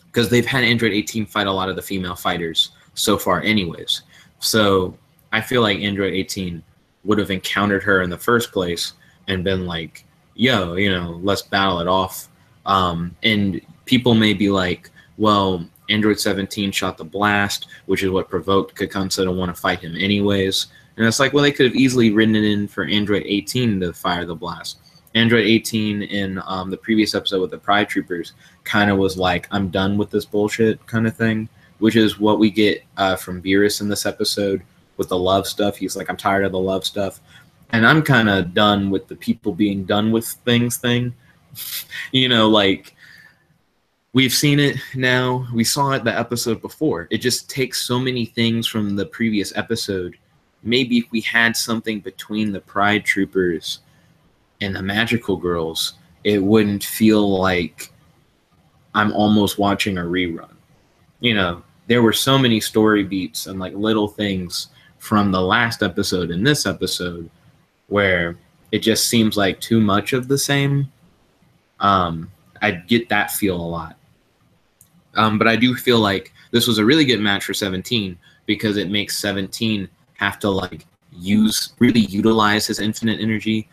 because they've had Android 18 fight a lot of the female fighters so far anyways. So I feel like Android 18 would have encountered her in the first place and been like, yo, you know, let's battle it off. And people may be like, well, Android 17 shot the blast, which is what provoked Kakunsa to want to fight him anyways. And it's like, well, they could have easily written it in for Android 18 to fire the blast. Android 18 in the previous episode with the Pride Troopers kind of was like, I'm done with this bullshit kind of thing, which is what we get from Beerus in this episode with the love stuff. He's like, I'm tired of the love stuff. And I'm kind of done with the people being done with things thing. You know, like, we've seen it now. We saw it the episode before. It just takes so many things from the previous episode. Maybe if we had something between the Pride Troopers and the Magical Girls, it wouldn't feel like I'm almost watching a rerun. You know, there were so many story beats and like little things from the last episode and this episode where it just seems like too much of the same. I get that feel a lot. But I do feel like this was a really good match for 17 because it makes 17 have to like really utilize his infinite energy.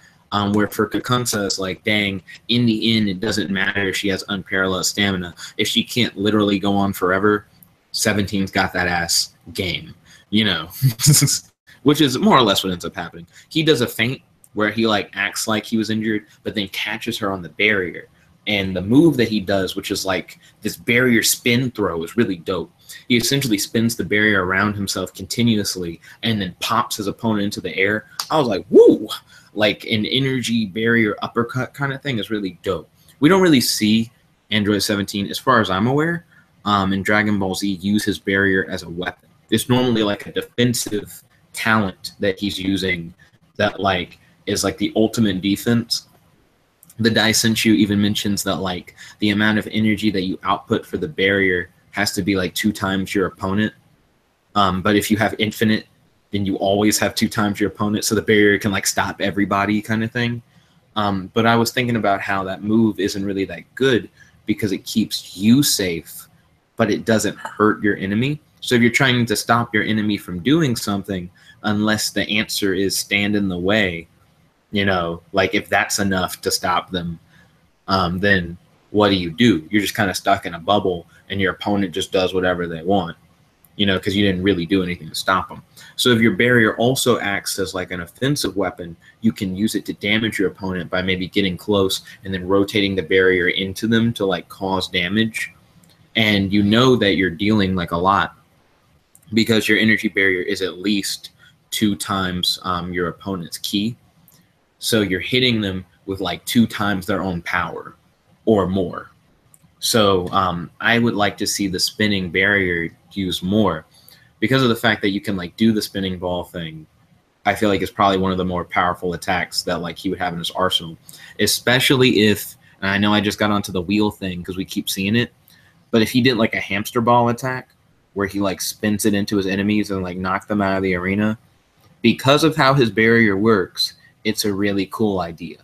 Where for Kakunsa, it's like, dang, in the end, it doesn't matter if she has unparalleled stamina. If she can't literally go on forever, 17's got that ass game, you know, which is more or less what ends up happening. He does a feint where he like acts like he was injured, but then catches her on the barrier. And the move that he does, which is like this barrier spin throw, is really dope. He essentially spins the barrier around himself continuously and then pops his opponent into the air. I was like, woo! Like an energy barrier uppercut kind of thing is really dope. We don't really see Android 17, as far as I'm aware, in Dragon Ball Z, use his barrier as a weapon. It's normally like a defensive talent that he's using that like is like the ultimate defense. The Daisenshu even mentions that like the amount of energy that you output for the barrier has to be like 2 times your opponent. But if you have infinite, then you always have 2 times your opponent, so the barrier can like stop everybody kind of thing. But I was thinking about how that move isn't really that good because it keeps you safe, but it doesn't hurt your enemy. So if you're trying to stop your enemy from doing something, unless the answer is stand in the way, you know, like if that's enough to stop them, then what do? You're just kind of stuck in a bubble, and your opponent just does whatever they want, you know, because you didn't really do anything to stop them. So if your barrier also acts as like an offensive weapon, you can use it to damage your opponent by maybe getting close and then rotating the barrier into them to like cause damage. And you know that you're dealing like a lot because your energy barrier is at least 2 times your opponent's ki. So you're hitting them with like 2 times their own power or more. So I would like to see the spinning barrier used more because of the fact that you can like do the spinning ball thing. I feel like it's probably one of the more powerful attacks that like he would have in his arsenal, especially if, and I know I just got onto the wheel thing because we keep seeing it, but if he did like a hamster ball attack where he like spins it into his enemies and like knock them out of the arena, because of how his barrier works, it's a really cool idea.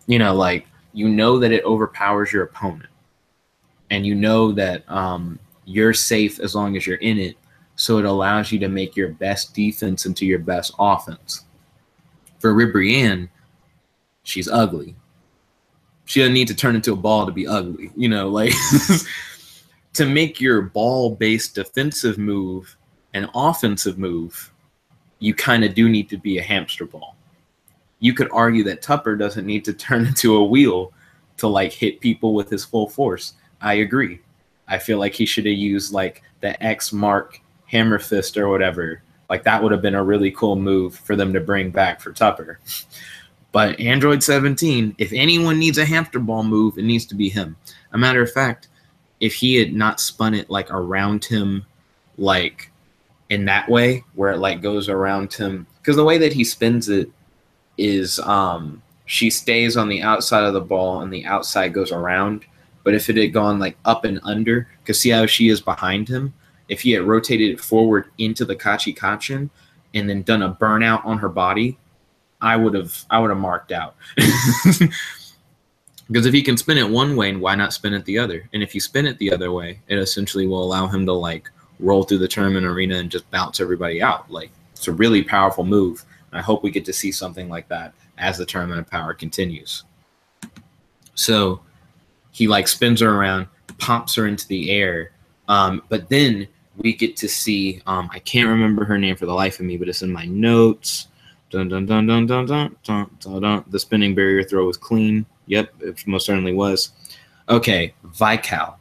You know, like, you know that it overpowers your opponent, and you know that you're safe as long as you're in it, so it allows you to make your best defense into your best offense. For Ribrianne, she's ugly. She doesn't need to turn into a ball to be ugly. You know, like, to make your ball-based defensive move an offensive move, you kind of do need to be a hamster ball. You could argue that Tupper doesn't need to turn into a wheel to like hit people with his full force. I agree. I feel like he should have used like the X mark hammer fist or whatever. Like, that would have been a really cool move for them to bring back for Tupper. But Android 17, if anyone needs a hamster ball move, it needs to be him. A matter of fact, if he had not spun it like around him, like in that way where it like goes around him, because the way that he spins it is she stays on the outside of the ball and the outside goes around. But if it had gone like up and under, because see how she is behind him, if he had rotated it forward into the Kachi Kachin and then done a burnout on her body, I would have marked out. Because if he can spin it one way, why not spin it the other? And if you spin it the other way, it essentially will allow him to like roll through the tournament arena and just bounce everybody out. Like, it's a really powerful move. I hope we get to see something like that as the Tournament of Power continues. So he like spins her around, pops her into the air, but then we get to see, I can't remember her name for the life of me, but it's in my notes. Dun, dun, dun, dun, dun, dun, dun, dun, dun. The spinning barrier throw was clean. Yep, it most certainly was. Okay, Vikal.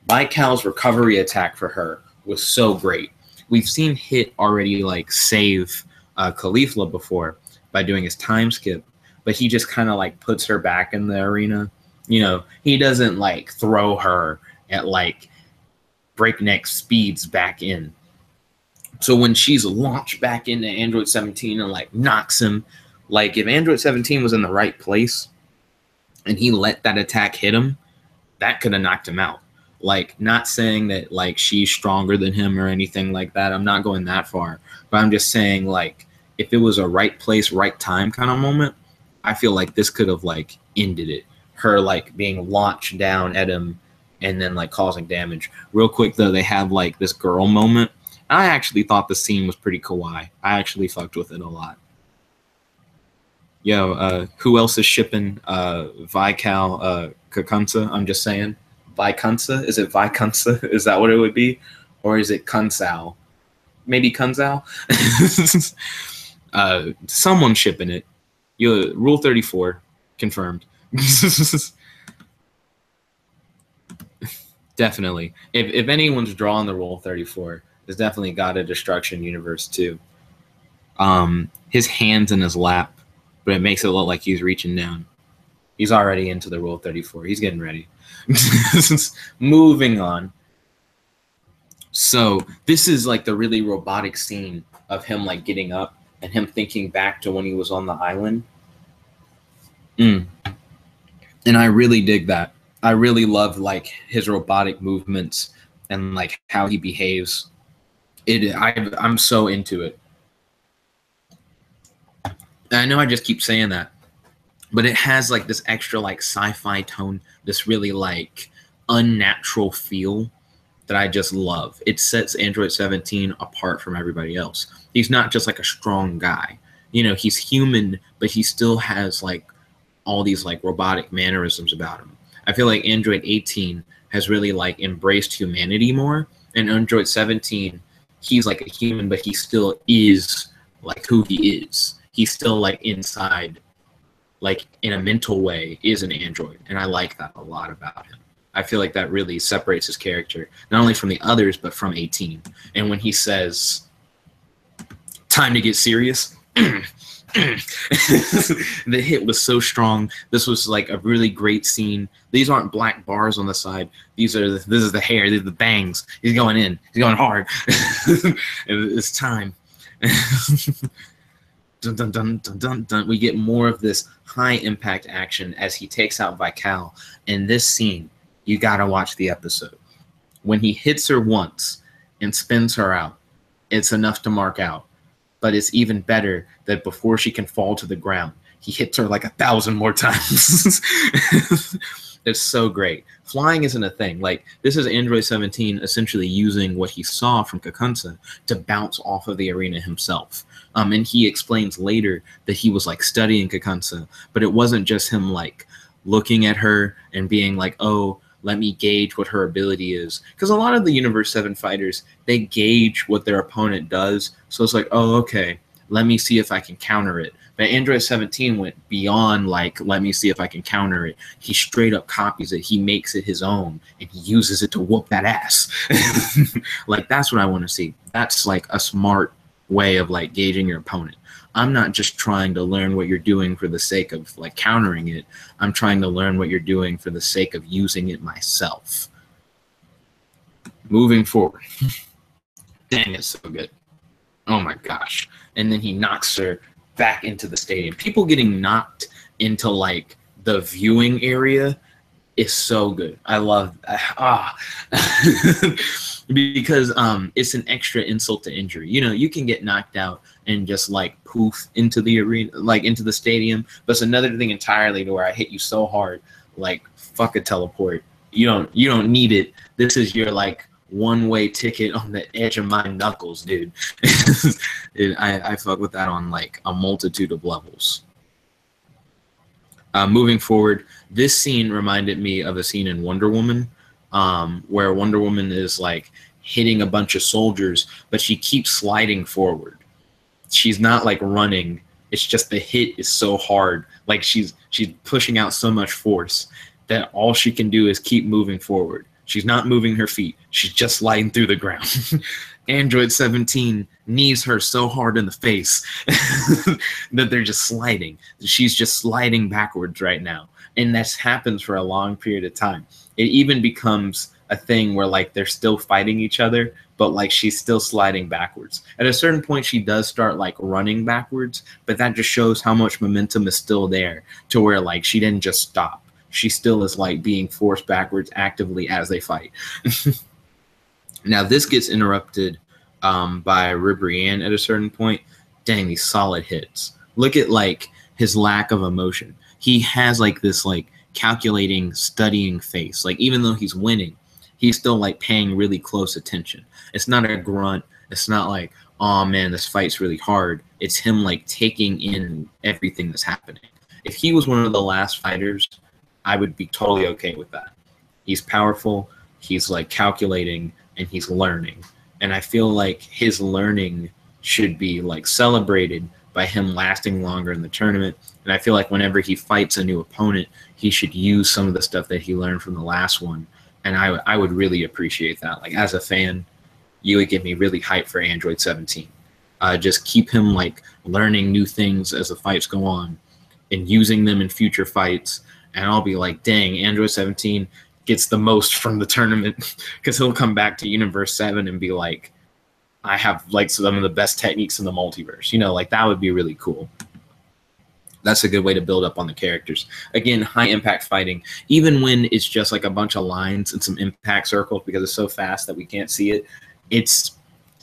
Vikal's recovery attack for her was so great. We've seen Hit already like save Khalifla before by doing his time skip, but he just kind of like puts her back in the arena. You know, he doesn't like throw her at like breakneck speeds back in. So when she's launched back into Android 17 and like knocks him, like if Android 17 was in the right place and he let that attack hit him, that could have knocked him out. Like, not saying that like she's stronger than him or anything like that. I'm not going that far, but I'm just saying like if it was a right place, right time kind of moment, I feel like this could have like ended it. Her like being launched down at him and then like causing damage. Real quick though, they have like this girl moment. I actually thought the scene was pretty kawaii. I actually fucked with it a lot. Yo, who else is shipping Vikal Kakunsa? I'm just saying. Vikunsa? Is it Vikunsa? Is that what it would be? Or is it Kunsao? Maybe Kunsao? Someone shipping it. Rule 34 confirmed. Definitely. If anyone's drawing the Rule 34, it's definitely God of Destruction Universe 2. His hand's in his lap, but it makes it look like he's reaching down. He's already into the Rule 34. He's getting ready. Moving on. So this is like the really robotic scene of him like getting up and him thinking back to when he was on the island. And I really dig that. I really love like his robotic movements and like how he behaves. I'm so into it. And I know I just keep saying that, but it has like this extra like sci-fi tone, this really like unnatural feel that I just love. It sets Android 17 apart from everybody else. He's not just like a strong guy. You know, he's human, but he still has like all these like robotic mannerisms about him. I feel like Android 18 has really like embraced humanity more, and Android 17, he's like a human, but he still is like who he is. He's still like inside, like in a mental way, is an android, and I like that a lot about him. I feel like that really separates his character, not only from the others, but from 18. And when he says, "Time to get serious," the hit was so strong. This was like a really great scene. These aren't black bars on the side. This is the hair. These are the bangs. He's going in. He's going hard. It's time. Dun, dun, dun, dun, dun, dun. We get more of this high impact action as he takes out Vikal. In this scene, you gotta watch the episode. When he hits her once and spins her out, it's enough to mark out. But it's even better that before she can fall to the ground, he hits her like 1,000 more times. It's so great. Flying isn't a thing. Like, this is Android 17 essentially using what he saw from Kakunsa to bounce off of the arena himself. And he explains later that he was like studying Kakunsa, but it wasn't just him like looking at her and being like, oh, let me gauge what her ability is. Because a lot of the Universe 7 fighters, they gauge what their opponent does. So it's like, oh, okay, let me see if I can counter it. But Android 17 went beyond like, let me see if I can counter it. He straight up copies it. He makes it his own, and he uses it to whoop that ass. Like, that's what I want to see. That's like a smart way of like gauging your opponent. I'm not just trying to learn what you're doing for the sake of like countering it. I'm trying to learn what you're doing for the sake of using it myself. Moving forward. Dang, it's so good. Oh my gosh. And then he knocks her back into the stadium. People getting knocked into like the viewing area is so good. I love because it's an extra insult to injury. You know, you can get knocked out and just like poof into the arena, like into the stadium. But it's another thing entirely to where I hit you so hard, like fuck a teleport. You don't need it. This is your like one-way ticket on the edge of my knuckles, dude. I fuck with that on like a multitude of levels. Moving forward, this scene reminded me of a scene in Wonder Woman, where Wonder Woman is like hitting a bunch of soldiers, but she keeps sliding forward. She's not like running. It's just the hit is so hard. Like she's pushing out so much force that all she can do is keep moving forward. She's not moving her feet. She's just sliding through the ground. Android 17 knees her so hard in the face that they're just sliding. She's just sliding backwards right now. And that happens for a long period of time. It even becomes a thing where like they're still fighting each other, but like she's still sliding backwards. At a certain point, she does start like running backwards, but that just shows how much momentum is still there to where like she didn't just stop. She still is like being forced backwards actively as they fight. Now this gets interrupted by Ribrianne at a certain point. Dang, these solid hits. Look at like his lack of emotion. He has like this like calculating, studying face. Like even though he's winning, he's still like paying really close attention. It's not a grunt. It's not like, oh man, this fight's really hard. It's him like taking in everything that's happening. If he was one of the last fighters, I would be totally okay with that. He's powerful, he's like calculating, and he's learning. And I feel like his learning should be like celebrated by him lasting longer in the tournament. And I feel like whenever he fights a new opponent, he should use some of the stuff that he learned from the last one. And I would really appreciate that. Like as a fan, you would get me really hyped for Android 17. Just keep him like learning new things as the fights go on and using them in future fights. And I'll be like, dang, Android 17 gets the most from the tournament because he'll come back to Universe 7 and be like, I have like some of the best techniques in the multiverse. You know, like that would be really cool. That's a good way to build up on the characters. Again, high impact fighting, even when it's just like a bunch of lines and some impact circles because it's so fast that we can't see it. It's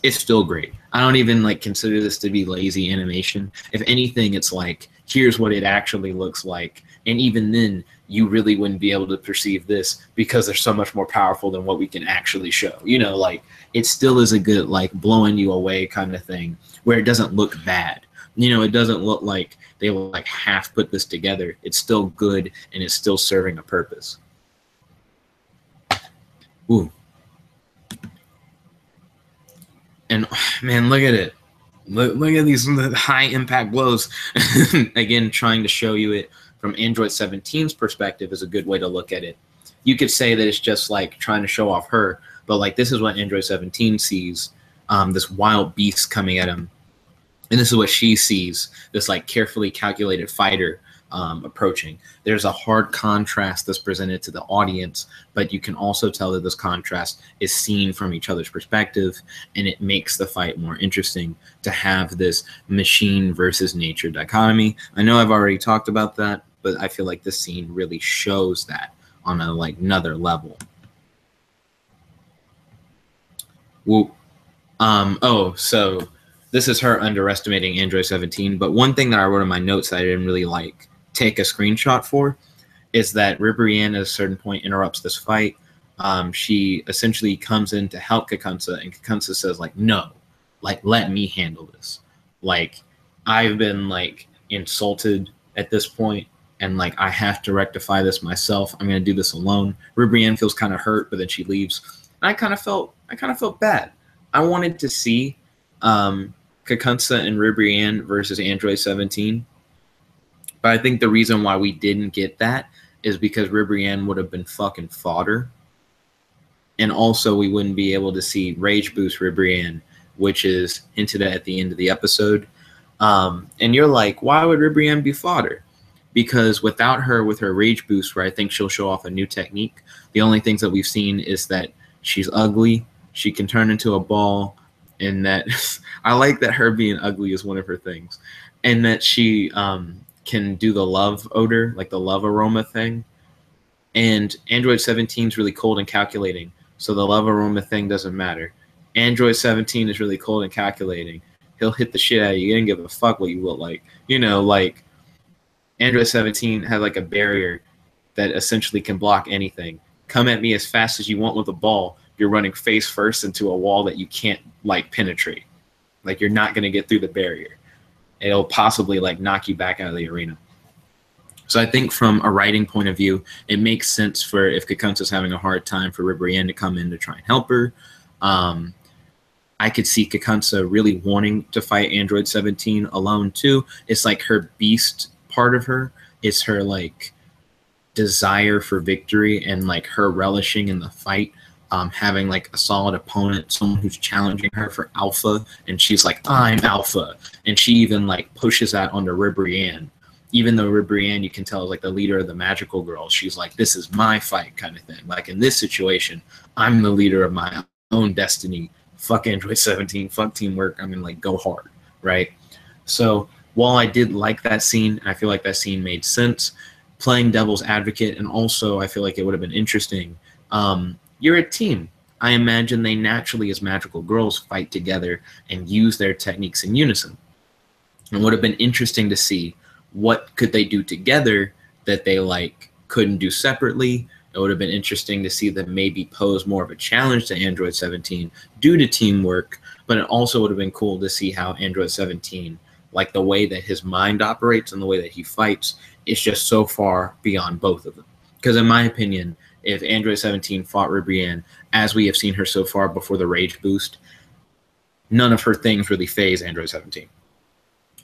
still great. I don't even like consider this to be lazy animation. If anything, it's like, here's what it actually looks like. And even then, you really wouldn't be able to perceive this because they're so much more powerful than what we can actually show. You know, like it still is a good like blowing you away kind of thing where it doesn't look bad. You know, it doesn't look like they like half put this together. It's still good and it's still serving a purpose. Ooh. And man, look at it. Look at these high impact blows. Again, trying to show you it from Android 17's perspective is a good way to look at it. You could say that it's just like trying to show off her, but like this is what Android 17 sees, this wild beast coming at him. And this is what she sees, this like carefully calculated fighter approaching. There's a hard contrast that's presented to the audience, but you can also tell that this contrast is seen from each other's perspective, and it makes the fight more interesting to have this machine versus nature dichotomy. I know I've already talked about that, but I feel like this scene really shows that on a like another level. Whoop. So this is her underestimating Android 17, but one thing that I wrote in my notes that I didn't really like take a screenshot for is that Ribrianne at a certain point interrupts this fight. She essentially comes in to help Kakunsa, and Kakunsa says like, no, like let me handle this. Like I've been like insulted at this point, and like I have to rectify this myself. I'm gonna do this alone. Ribrianne feels kind of hurt, but then she leaves. And I kind of felt bad. I wanted to see Kakunsa and Ribrianne versus Android 17. But I think the reason why we didn't get that is because Ribrianne would have been fucking fodder. And also we wouldn't be able to see Rage Boost Ribrianne, which is hinted at the end of the episode. And you're like, why would Ribrianne be fodder? Because without her, with her Rage Boost, where I think she'll show off a new technique, the only things that we've seen is that she's ugly, she can turn into a ball, and that I like that her being ugly is one of her things, and that she can do the love odor, like the love aroma thing. And Android 17 is really cold and calculating, so the love aroma thing doesn't matter. Android 17 is really cold and calculating. He'll hit the shit out of you. He didn't give a fuck what you look like. You know, like Android 17 has like a barrier that essentially can block anything. Come at me as fast as you want with a ball. You're running face first into a wall that you can't like penetrate. Like you're not going to get through the barrier. It'll possibly like knock you back out of the arena. So I think from a writing point of view, it makes sense for if Kakunsa's having a hard time for Ribrianne to come in to try and help her. I could see Kakunsa really wanting to fight Android 17 alone too. It's like her beast part of her. It's her like desire for victory and like her relishing in the fight. Having like a solid opponent, someone who's challenging her for alpha, and she's like, I'm alpha. And she even like pushes that onto Ribrianne. Even though Ribrianne, you can tell, is like the leader of the magical girls, she's like, this is my fight kind of thing. Like in this situation, I'm the leader of my own destiny. Fuck Android 17, fuck teamwork. I'm gonna like go hard, right? So while I did like that scene, I feel like that scene made sense, playing devil's advocate, and also I feel like it would have been interesting. You're a team. I imagine they naturally, as magical girls, fight together and use their techniques in unison. It would have been interesting to see what could they do together that they like couldn't do separately. It would have been interesting to see them maybe pose more of a challenge to Android 17 due to teamwork, but it also would have been cool to see how Android 17, like the way that his mind operates and the way that he fights, is just so far beyond both of them. Because in my opinion, if Android 17 fought Ribrianne, as we have seen her so far before the Rage Boost, none of her things really phase Android 17.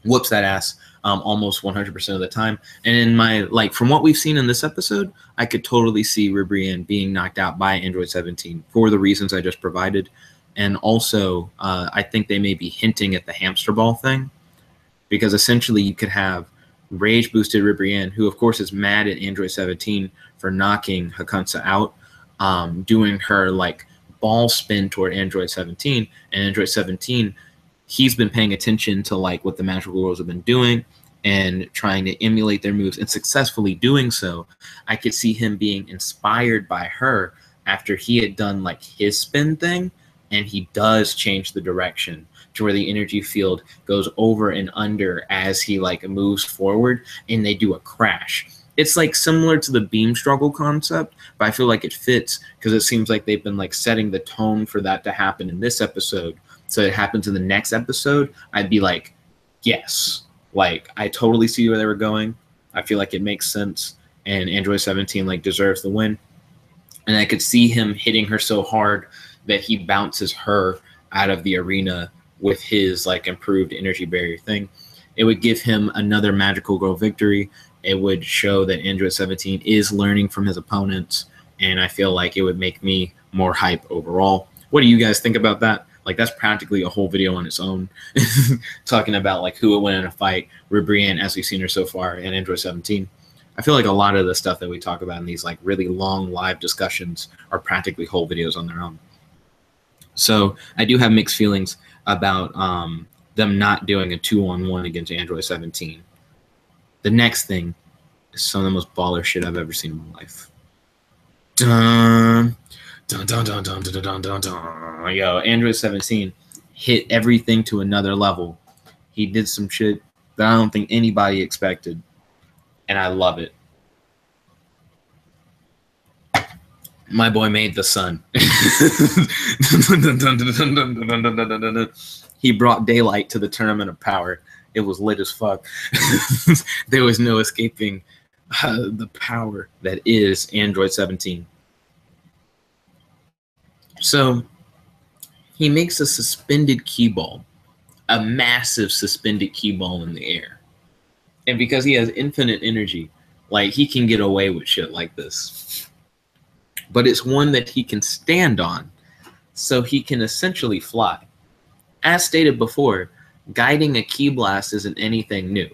Whoops that ass almost 100% of the time. And in my, like, from what we've seen in this episode, I could totally see Ribrianne being knocked out by Android 17 for the reasons I just provided. And also, I think they may be hinting at the hamster ball thing, because essentially you could have Rage Boosted Ribrianne, who of course is mad at Android 17 for knocking Kakunsa out, doing her like ball spin toward Android 17, and Android 17, he's been paying attention to like what the magical girls have been doing and trying to emulate their moves and successfully doing so. I could see him being inspired by her after he had done like his spin thing, and he does change the direction to where the energy field goes over and under as he like moves forward, and they do a crash. it's like similar to the beam struggle concept, but I feel like it fits because it seems like they've been like setting the tone for that to happen in this episode. So it happens in the next episode, I'd be like, yes, like I totally see where they were going. I feel like it makes sense, and Android 17 like deserves the win. And I could see him hitting her so hard that he bounces her out of the arena with his like improved energy barrier thing. It would give him another magical girl victory. It would show that Android 17 is learning from his opponents, and I feel like it would make me more hype overall. What do you guys think about that? Like, that's practically a whole video on its own, talking about like who would win in a fight, Ribrianne, as we've seen her so far, and Android 17. I feel like a lot of the stuff that we talk about in these like really long live discussions are practically whole videos on their own. So I do have mixed feelings about them not doing a 2-on-1 against Android 17. The next thing is some of the most baller shit I've ever seen in my life. Dun, dun, dun, dun, dun, dun, dun, dun, dun. Yo, Android 17 hit everything to another level. He did some shit that I don't think anybody expected, and I love it. My boy made the sun. He brought daylight to the Tournament of Power. It was lit as fuck. There was no escaping the power that is Android 17. So he makes a suspended key ball, a massive suspended key ball in the air. And because he has infinite energy, like he can get away with shit like this. But it's one that he can stand on, so he can essentially fly. As stated before, guiding a key blast isn't anything new.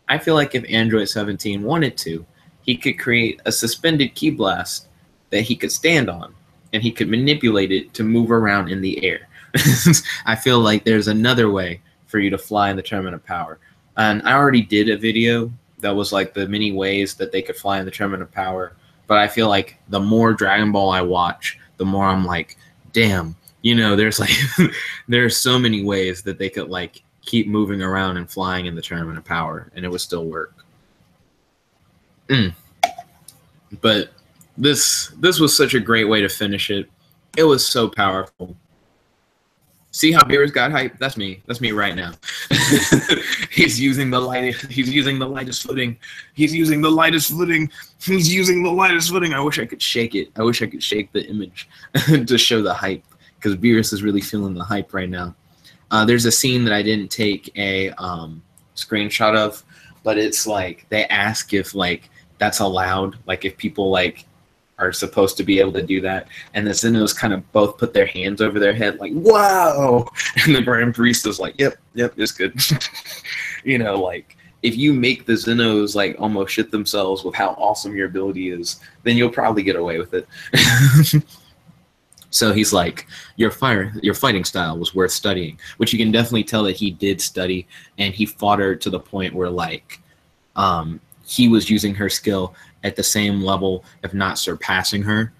I feel like if Android 17 wanted to, he could create a suspended key blast that he could stand on, and he could manipulate it to move around in the air. I feel like there's another way for you to fly in the Tournament of Power. And I already did a video that was like the many ways that they could fly in the Tournament of Power. But I feel like the more Dragon Ball I watch, the more I'm like, damn, you know, there's like, there's so many ways that they could like keep moving around and flying in the Tournament of Power, and it would still work. But this was such a great way to finish it. It was so powerful. See how Beerus got hype? That's me. That's me right now. He's using the lightest footing. He's using the lightest footing. He's using the lightest footing. I wish I could shake it. I wish I could shake the image to show the hype, because Beerus is really feeling the hype right now. There's a scene that I didn't take a screenshot of, but it's like they ask if like that's allowed, like if people like are supposed to be able to do that, and the Zenos kind of both put their hands over their head like, wow, and the Grand Barista's like, yep, it's good. You know, like if you make the Zenos like almost shit themselves with how awesome your ability is, then you'll probably get away with it. So he's like, your fighting style was worth studying, which you can definitely tell that he did study, and he fought her to the point where like he was using her skill at the same level, if not surpassing her.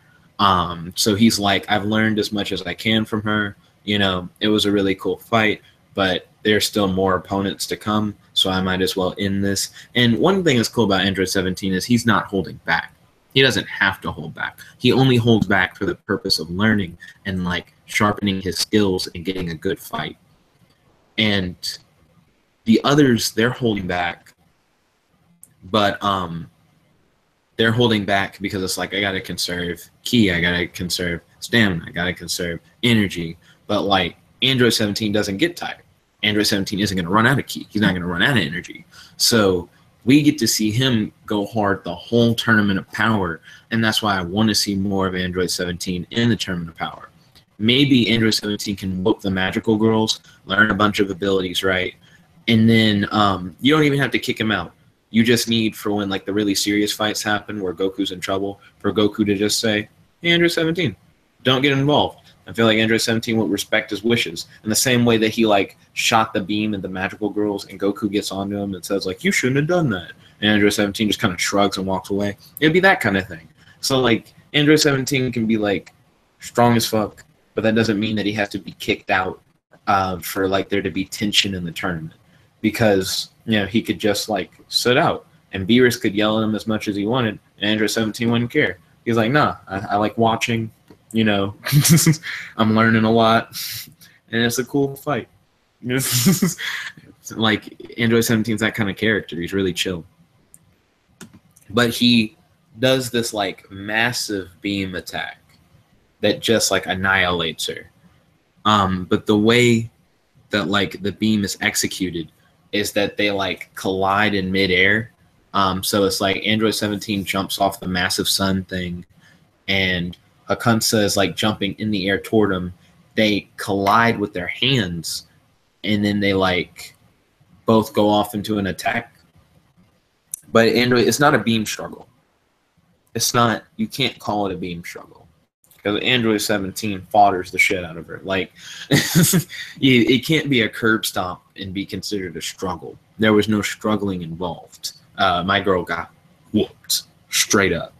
So he's like, I've learned as much as I can from her. You know, it was a really cool fight, but there's still more opponents to come, so I might as well end this. And one thing that's cool about Android 17 is he's not holding back. He doesn't have to hold back. He only holds back for the purpose of learning and like sharpening his skills and getting a good fight. And the others, they're holding back, but they're holding back because it's like, I gotta conserve ki, I gotta conserve stamina, I gotta conserve energy. But like Android 17 doesn't get tired. Android 17 isn't gonna run out of ki. He's not gonna run out of energy. So we get to see him go hard the whole Tournament of Power, and that's why I want to see more of Android 17 in the Tournament of Power. Maybe Android 17 can whoop the magical girls, learn a bunch of abilities, right? And then you don't even have to kick him out. You just need, for when like the really serious fights happen where Goku's in trouble, for Goku to just say, hey, Android 17, don't get involved. I feel like Android 17 would respect his wishes in the same way that he like shot the beam at the magical girls and Goku gets onto him and says like, you shouldn't have done that. And Android 17 just kind of shrugs and walks away. It'd be that kind of thing. So like Android 17 can be like strong as fuck, but that doesn't mean that he has to be kicked out for like there to be tension in the tournament, because you know he could just like sit out And Beerus could yell at him as much as he wanted, and Android 17 wouldn't care. He's like, nah, I like watching, you know, I'm learning a lot, and it's a cool fight. Like, Android 17's that kind of character. He's really chill. But he does this, like, massive beam attack that just, like, annihilates her. But the way that, like, the beam is executed is that they, like, collide in midair. So it's like Android 17 jumps off the massive sun thing, and Kakunsa is, like, jumping in the air toward him. They collide with their hands, and then they, like, both go off into an attack. But Android, it's not a beam struggle. It's not, you can't call it a beam struggle. Because Android 17 fodders the shit out of her. Like, it can't be a curb stomp and be considered a struggle. There was no struggling involved. My girl got whooped straight up.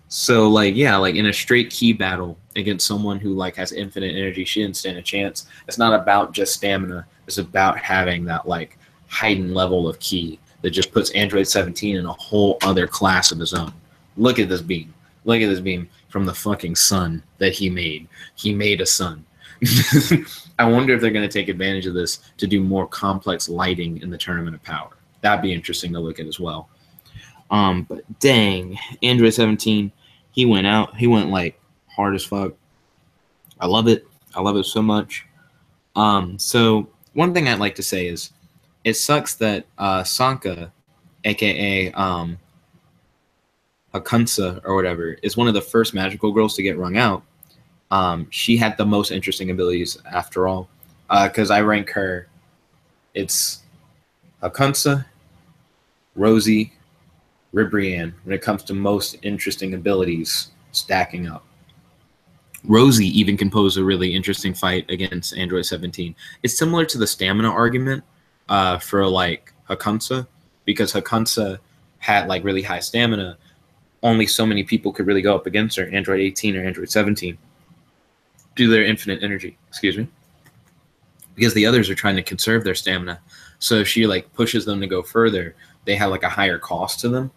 So, like, yeah, like in a straight key battle against someone who, like, has infinite energy, she didn't stand a chance. It's not about just stamina. It's about having that, like, heightened level of key that just puts Android 17 in a whole other class of his own. Look at this beam. Look at this beam from the fucking sun that he made. He made a sun. I wonder if they're going to take advantage of this to do more complex lighting in the Tournament of Power. That'd be interesting to look at as well. But dang, Android 17, he went out. He went, like, hard as fuck. I love it. I love it so much. So one thing I'd like to say is it sucks that Sanka, a.k.a. Kakunsa or whatever, is one of the first magical girls to get wrung out. She had the most interesting abilities after all, because I rank her. It's Kakunsa, Rosie, Ribrianne when it comes to most interesting abilities stacking up. Rosie even can pose a really interesting fight against Android 17. It's similar to the stamina argument for, like, Kakunsa, because Kakunsa had, like, really high stamina. Only so many people could really go up against her, Android 18 or Android 17, due to their infinite energy, because the others are trying to conserve their stamina. So if she, like, pushes them to go further, they have, like, a higher cost to them.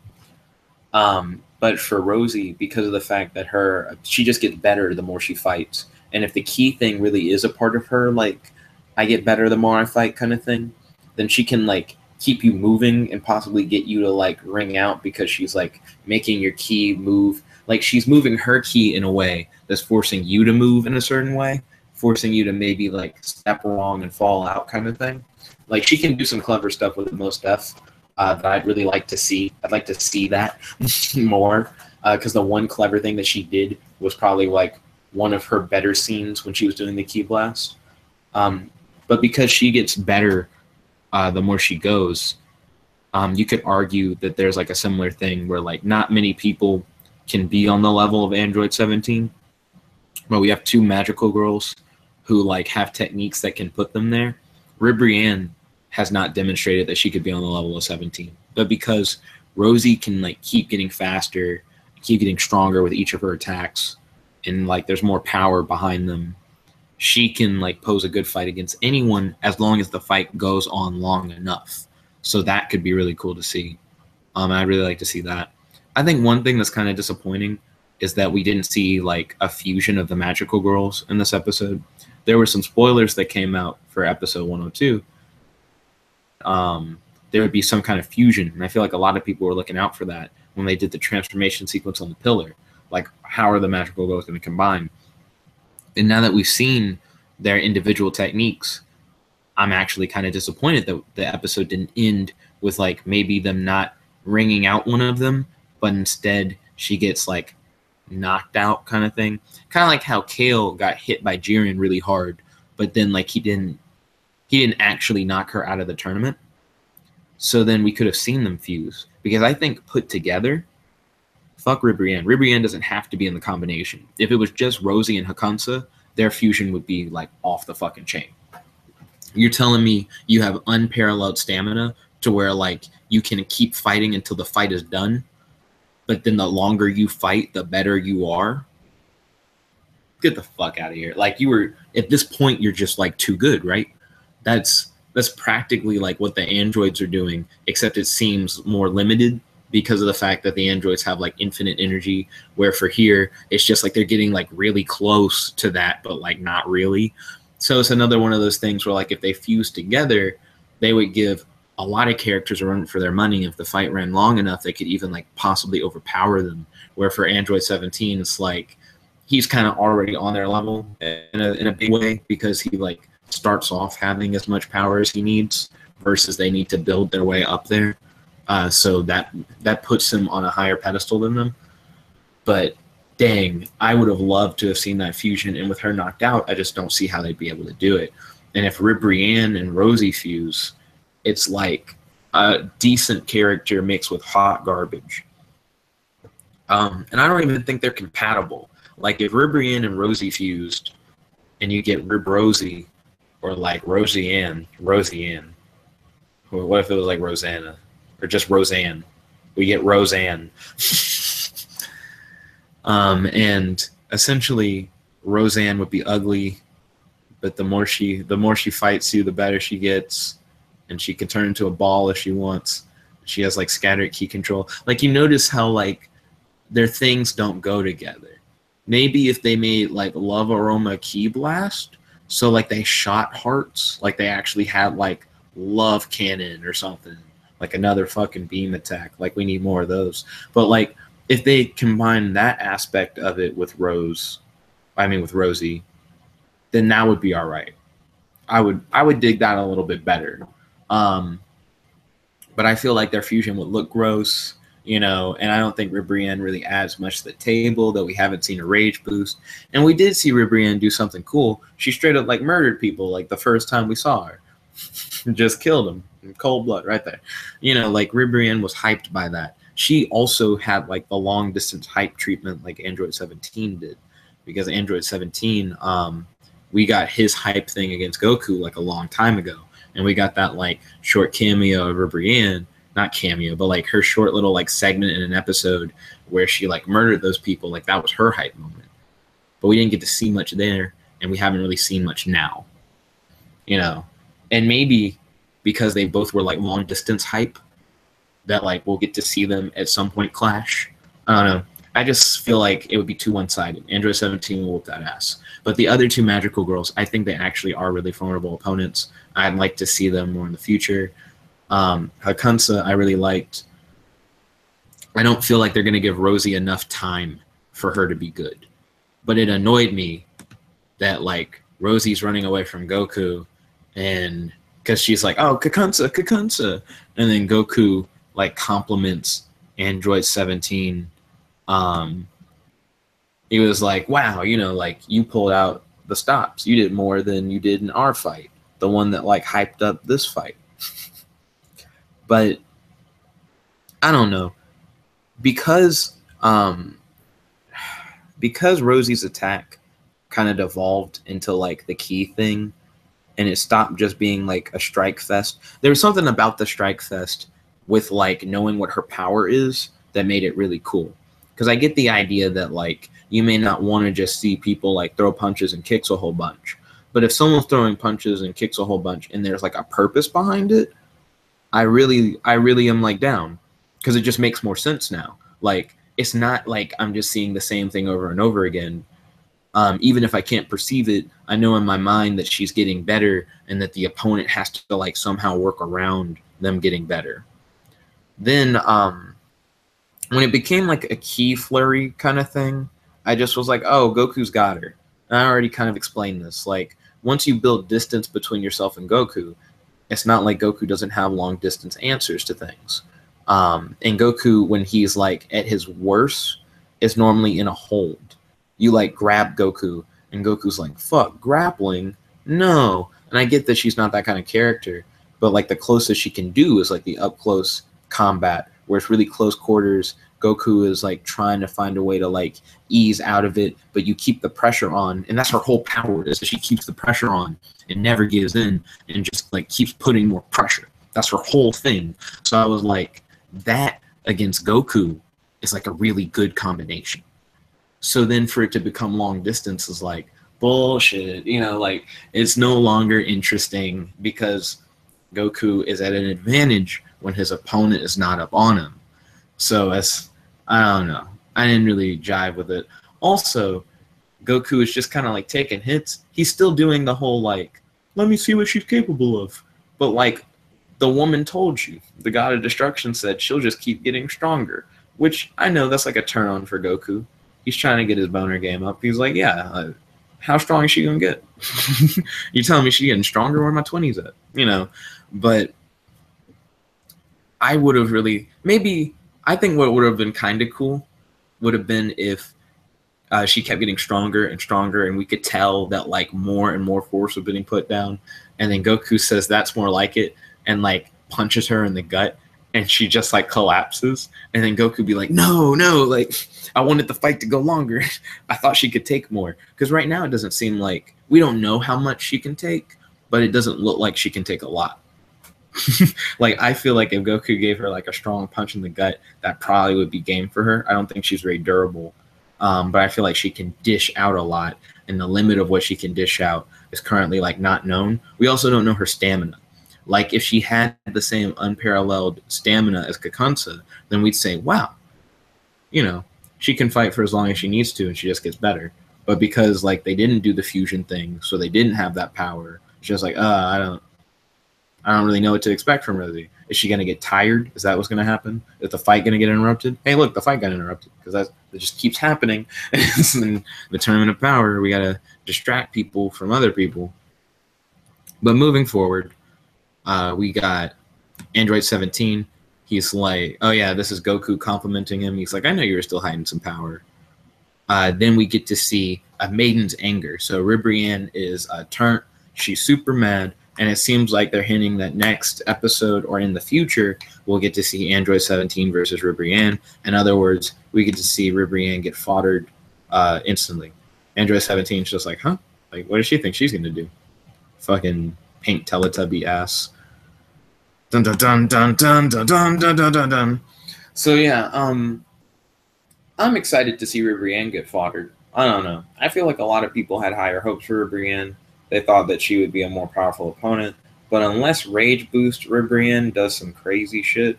But for Rosie, because of the fact that she just gets better the more she fights. And if the key thing really is a part of her, like, I get better the more I fight kind of thing, then she can, like, keep you moving and possibly get you to, like, ring out, because she's, like, making your key move. Like, she's moving her key in a way that's forcing you to move in a certain way, forcing you to maybe, like, step wrong and fall out kind of thing. Like, she can do some clever stuff with most F that I'd really like to see. I'd like to see that more, because the one clever thing that she did was probably, like, one of her better scenes when she was doing the key blast. But because she gets better the more she goes, you could argue that there's, like, a similar thing where, like, not many people can be on the level of Android 17, but we have two magical girls who, like, have techniques that can put them there. Ribrianne has not demonstrated that she could be on the level of 17, but because Rosie can, like, keep getting faster, keep getting stronger with each of her attacks, and, like, there's more power behind them, she can, like, pose a good fight against anyone as long as the fight goes on long enough. So that could be really cool to see. I'd really like to see that. I think one thing that's kind of disappointing is that we didn't see, like, a fusion of the magical girls in this episode. There were some spoilers that came out for episode 102. There would be some kind of fusion, and I feel like a lot of people were looking out for that when they did the transformation sequence on the pillar. Like, how are the magical girls going to combine? And now that we've seen their individual techniques, I'm actually kind of disappointed that the episode didn't end with, like, maybe them not ringing out one of them, but instead she gets, like, knocked out kind of thing. Kind of like how Kale got hit by Jiren really hard, but then, like, he didn't actually knock her out of the tournament. So then we could have seen them fuse. Because I think put together, fuck Ribrianne. Ribrianne doesn't have to be in the combination. If it was just Rosie and Kakunsa, their fusion would be, like, off the fucking chain. You're telling me you have unparalleled stamina to where, like, you can keep fighting until the fight is done, but then the longer you fight, the better you are? Get the fuck out of here. Like, at this point, you're just, like, too good, right? That's That's practically like what the androids are doing, except it seems more limited because of the fact that the androids have like infinite energy, where for here it's just like they're getting like really close to that, but like not really. So it's another one of those things where like if they fuse together, they would give a lot of characters a run for their money. If the fight ran long enough, they could even like possibly overpower them. Where for Android 17, it's like he's kind of already on their level in a big way, because he like starts off having as much power as he needs, versus they need to build their way up there. So that puts him on a higher pedestal than them. But dang, I would have loved to have seen that fusion. And with her knocked out, I just don't see how they'd be able to do it. And if Ribrianne and Rosie fuse, it's like a decent character mixed with hot garbage. And I don't even think they're compatible. Like if Ribrianne and Rosie fused, and you get Rib Rosie, or like Roseanne. What if it was like Rosanna, or just Roseanne? We get Roseanne. And essentially, Roseanne would be ugly, but the more she fights you, the better she gets, and she can turn into a ball if she wants. She has like scattered ki control. Like you notice how like their things don't go together. Maybe if they made like Love Aroma Ki Blast, so like they shot hearts, like they actually had like love cannon or something, like another fucking beam attack. Like we need more of those. But like if they combine that aspect of it with Rosie, then that would be all right. I would dig that a little bit better. But I feel like their fusion would look gross, you know, and I don't think Ribrianne really adds much to the table, though we haven't seen a rage boost. And we did see Ribrianne do something cool. She straight up like murdered people like the first time we saw her. Just killed them in cold blood right there. You know, like Ribrianne was hyped by that. She also had like the long distance hype treatment like Android 17 did, because Android 17, we got his hype thing against Goku like a long time ago. And we got that like short cameo of Ribrianne, not cameo, but like her short little like segment in an episode where she like murdered those people. Like that was her hype moment. But we didn't get to see much there, and we haven't really seen much now, you know. And maybe because they both were like long distance hype, that like we'll get to see them at some point clash. I don't know. I just feel like it would be too one-sided. Android 17 will whoop that ass. But the other two magical girls, I think they actually are really formidable opponents. I'd like to see them more in the future. Kakunsa, I really liked. I don't feel like they're going to give Rosie enough time for her to be good. But it annoyed me that like Rosie's running away from Goku, and because she's like, oh, Kakunsa. And then Goku like compliments Android 17. He was like, wow, you know, like you pulled out the stops. You did more than you did in our fight, the one that like hyped up this fight. But I don't know, because Rosie's attack kind of devolved into like the key thing, and it stopped just being like a strike fest. There was something about the strike fest with like knowing what her power is that made it really cool. Because I get the idea that like you may not want to just see people like throw punches and kicks a whole bunch, but if someone's throwing punches and kicks a whole bunch and there's like a purpose behind it, I really am like down, because it just makes more sense now. Like it's not like I'm just seeing the same thing over and over again. Even if I can't perceive it, I know in my mind that she's getting better, and that the opponent has to like somehow work around them getting better. Then when it became like a key flurry kind of thing, I just was like, oh, Goku's got her. And I already kind of explained this. Like once you build distance between yourself and Goku, it's not like Goku doesn't have long distance answers to things. And Goku, when he's like at his worst, is normally in a hold. You like grab Goku, and Goku's like, fuck, grappling? No. And I get that she's not that kind of character, but like the closest she can do is like the up close combat, where it's really close quarters. Goku is like trying to find a way to like ease out of it, but you keep the pressure on, and that's her whole power, is that she keeps the pressure on and never gives in, and just like keeps putting more pressure. That's her whole thing. So I was like, that against Goku is like a really good combination. So then for it to become long distance is like bullshit, you know, like it's no longer interesting, because Goku is at an advantage when his opponent is not up on him. So I don't know. I didn't really jive with it. Also, Goku is just kind of like taking hits. He's still doing the whole like, let me see what she's capable of. But like, the woman told you, the god of destruction said she'll just keep getting stronger. Which I know that's like a turn on for Goku. He's trying to get his boner game up. He's like, yeah, how strong is she gonna get? You telling me she's getting stronger? Where my 20s at? You know, but I would have really maybe. I think what would have been kind of cool would have been if she kept getting stronger and stronger, and we could tell that like more and more force was being put down. And then Goku says that's more like it, and like punches her in the gut, and she just like collapses. And then Goku be like, no, like I wanted the fight to go longer. I thought she could take more, because right now it doesn't seem like we don't know how much she can take, but it doesn't look like she can take a lot. Like I feel like if Goku gave her like a strong punch in the gut, that probably would be game for her. I don't think she's very durable. But I feel like she can dish out a lot, and the limit of what she can dish out is currently like not known. We also don't know her stamina. Like if she had the same unparalleled stamina as Kakunsa, then we'd say, wow, you know, she can fight for as long as she needs to, and she just gets better. But because like they didn't do the fusion thing, so they didn't have that power. It's just like, I don't really know what to expect from Rosie. Is she gonna get tired? Is that what's gonna happen? Is the fight gonna get interrupted? Hey, look, the fight got interrupted because that just keeps happening. In the tournament of power, we gotta distract people from other people. But moving forward, we got Android 17. He's like, oh yeah, this is Goku complimenting him. He's like, I know you were still hiding some power. Then we get to see a maiden's anger. So Ribrianne is turned. She's super mad. And it seems like they're hinting that next episode or in the future, we'll get to see Android 17 versus Ribrianne. In other words, we get to see Ribrianne get foddered instantly. Android 17's just like, huh? Like, what does she think she's going to do? Fucking pink Teletubby ass. Dun dun dun dun dun dun dun dun dun dun dun. So yeah, I'm excited to see Ribrianne get foddered. I don't know. I feel like a lot of people had higher hopes for Ribrianne. They thought that she would be a more powerful opponent. But unless Rage Boost Ribrianne does some crazy shit,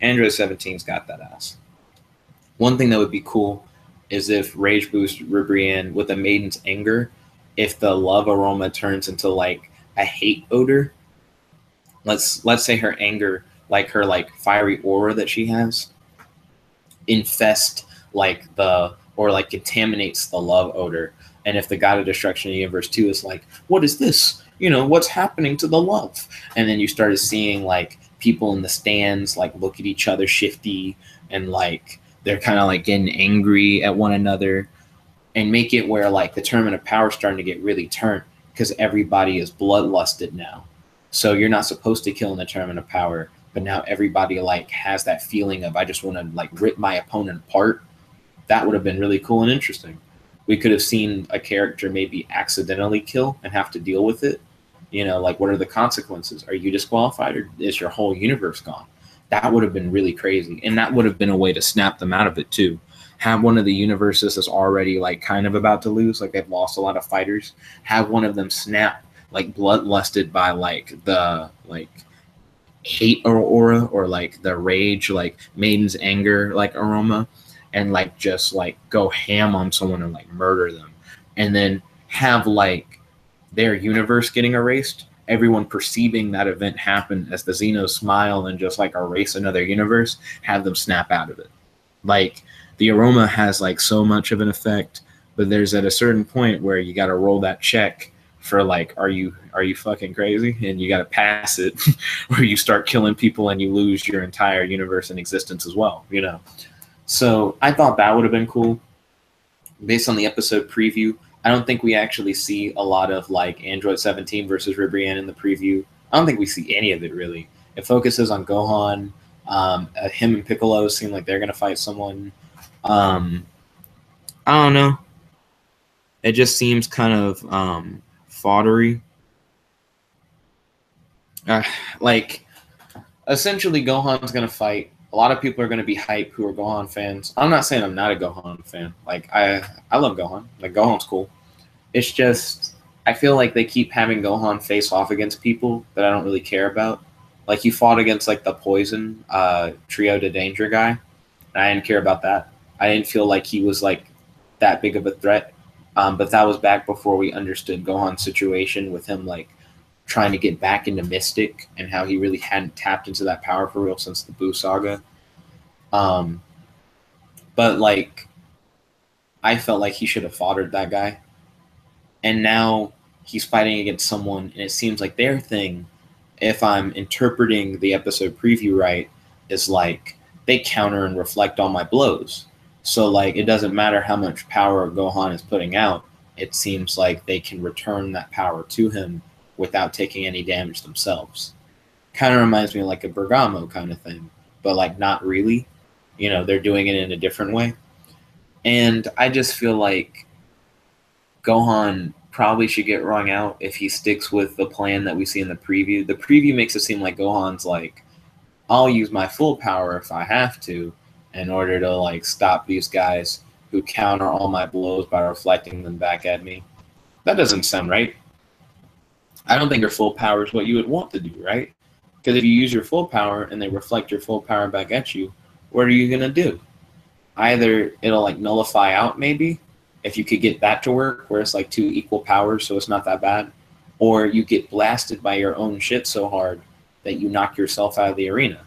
Android 17's got that ass. One thing that would be cool is if Rage Boost Ribrianne with a Maiden's Anger, if the love aroma turns into like a hate odor. Let's say her anger, like her like fiery aura that she has, infest like or like contaminates the love odor. And if the God of Destruction in Universe 2 is like, what is this? You know, what's happening to the love? And then you started seeing like people in the stands like look at each other shifty and like they're kind of like getting angry at one another, and make it where like the tournament of power is starting to get really turned because everybody is bloodlusted now. So you're not supposed to kill in the tournament of power, but now everybody like has that feeling of I just want to like rip my opponent apart. That would have been really cool and interesting. We could have seen a character maybe accidentally kill and have to deal with it. You know, like what are the consequences? Are you disqualified or is your whole universe gone? That would have been really crazy. And that would have been a way to snap them out of it too. Have one of the universes that's already like kind of about to lose, like they've lost a lot of fighters. Have one of them snap like bloodlusted by like the like hate aura or like the rage, like Maiden's Anger like aroma, and like just like go ham on someone and like murder them, and then have like their universe getting erased, everyone perceiving that event happen as the Xenos smile and just like erase another universe, have them snap out of it. Like the aroma has like so much of an effect, but there's at a certain point where you got to roll that check for like, are you fucking crazy? And you got to pass it or you start killing people and you lose your entire universe and existence as well, you know? So I thought that would have been cool. Based on the episode preview, I don't think we actually see a lot of like Android 17 versus Ribrianne in the preview. I don't think we see any of it really. It focuses on Gohan. Him and Piccolo seem like they're going to fight someone. I don't know. It just seems kind of foddery. Like, essentially Gohan's going to fight. A lot of people are going to be hype who are Gohan fans. I'm not saying I'm not a Gohan fan. Like, I love Gohan. Like, Gohan's cool. It's just, I feel like they keep having Gohan face off against people that I don't really care about. Like he fought against like the poison trio to danger guy, and I didn't care about that. I didn't feel like he was like that big of a threat. But that was back before we understood Gohan's situation with him like trying to get back into Mystic and how he really hadn't tapped into that power for real since the Buu saga. Um, but like I felt like he should have foddered that guy, and now he's fighting against someone, and it seems like their thing, if I'm interpreting the episode preview right, is like they counter and reflect on my blows. So like it doesn't matter how much power Gohan is putting out, it seems like they can return that power to him without taking any damage themselves. Kind of reminds me of like a Bergamo kind of thing, but like not really. You know, they're doing it in a different way. And I just feel like Gohan probably should get wrung out if he sticks with the plan that we see in the preview. The preview makes it seem like Gohan's like, I'll use my full power if I have to in order to like stop these guys who counter all my blows by reflecting them back at me. That doesn't sound right. I don't think your full power is what you would want to do, right? Because if you use your full power and they reflect your full power back at you, what are you going to do? Either it'll like nullify out maybe, if you could get that to work where it's like two equal powers so it's not that bad, or you get blasted by your own shit so hard that you knock yourself out of the arena.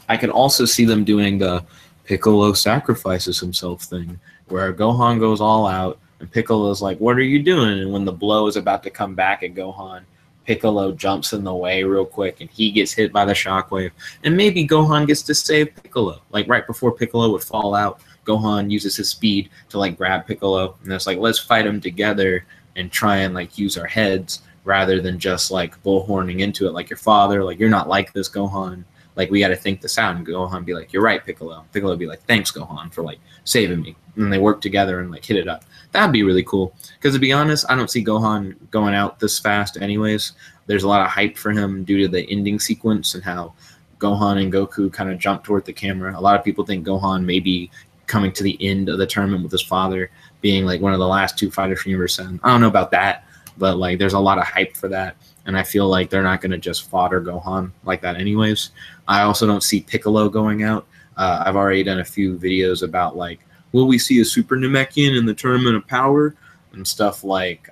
I can also see them doing the Piccolo sacrifices himself thing, where Gohan goes all out and Piccolo's like, what are you doing? And when the blow is about to come back at Gohan, Piccolo jumps in the way real quick and he gets hit by the shockwave. And maybe Gohan gets to save Piccolo. Like right before Piccolo would fall out, Gohan uses his speed to like grab Piccolo. And it's like, let's fight them together and try and like use our heads rather than just like bullhorning into it like your father. Like, you're not like this, Gohan. Like, we got to think this out. And Gohan be like, you're right, Piccolo. Piccolo be like, thanks, Gohan, for like saving me. And they work together and like hit it up. That'd be really cool. Because to be honest, I don't see Gohan going out this fast anyways. There's a lot of hype for him due to the ending sequence and how Gohan and Goku kind of jump toward the camera. A lot of people think Gohan may be coming to the end of the tournament with his father, being like one of the last two fighters from Universe 7. I don't know about that, but like there's a lot of hype for that. And I feel like they're not going to just fodder Gohan like that anyways. I also don't see Piccolo going out. I've already done a few videos about like, will we see a Super Namekian in the Tournament of Power and stuff like,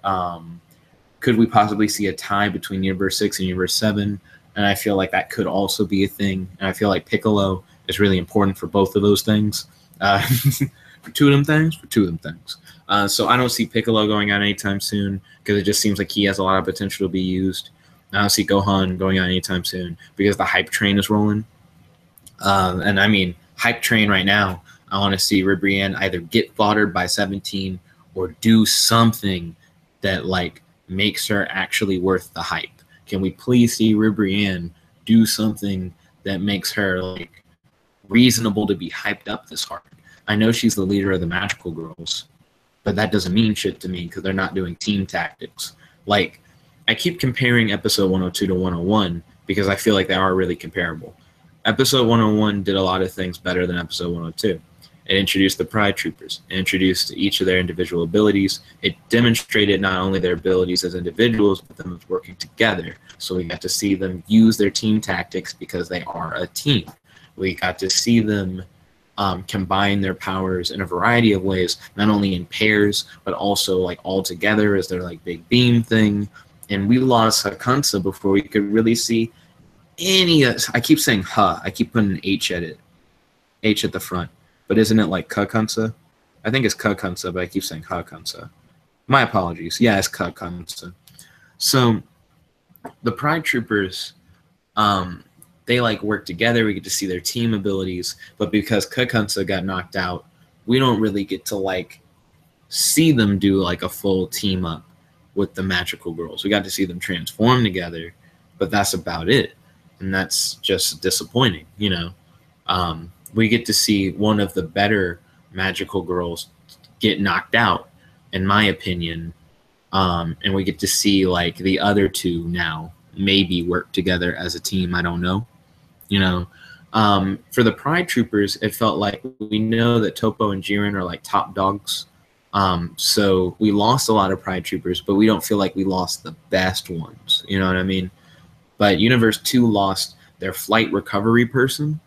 could we possibly see a tie between Universe 6 and Universe 7? And I feel like that could also be a thing. And I feel like Piccolo is really important for both of those things. For two of them things. So I don't see Piccolo going out anytime soon because it just seems like he has a lot of potential to be used. I don't see Gohan going out anytime soon because the hype train is rolling. And I mean, hype train right now, I want to see Ribrianne either get foddered by 17 or do something that like makes her actually worth the hype. Can we please see Ribrianne do something that makes her like reasonable to be hyped up this hard? I know she's the leader of the Magical Girls, but that doesn't mean shit to me because they're not doing team tactics. Like, I keep comparing episode 102 to 101 because I feel like they are really comparable. Episode 101 did a lot of things better than episode 102. It introduced the Pride Troopers. It introduced each of their individual abilities. It demonstrated not only their abilities as individuals, but them working together. So we got to see them use their team tactics because they are a team. We got to see them combine their powers in a variety of ways, not only in pairs, but also like all together as their like big beam thing. And we lost Kakunsa before we could really see any. I keep saying "huh." I keep putting an H at it, H at the front. But isn't it like Kakunsa? I think it's Kakunsa, but I keep saying Kakunsa. My apologies. Yeah, it's Kakunsa. So the Pride Troopers, they like work together. We get to see their team abilities, but because Kakunsa got knocked out, we don't really get to like see them do like a full team up with the Magical Girls. We got to see them transform together, but that's about it, and that's just disappointing, you know. We get to see one of the better Magical Girls get knocked out, in my opinion, and we get to see like the other two now maybe work together as a team. I don't know. You know, for the Pride Troopers, it felt like we know that Topo and Jiren are like top dogs. So we lost a lot of Pride Troopers, but we don't feel like we lost the best ones. You know what I mean? But Universe 2 lost their flight recovery person,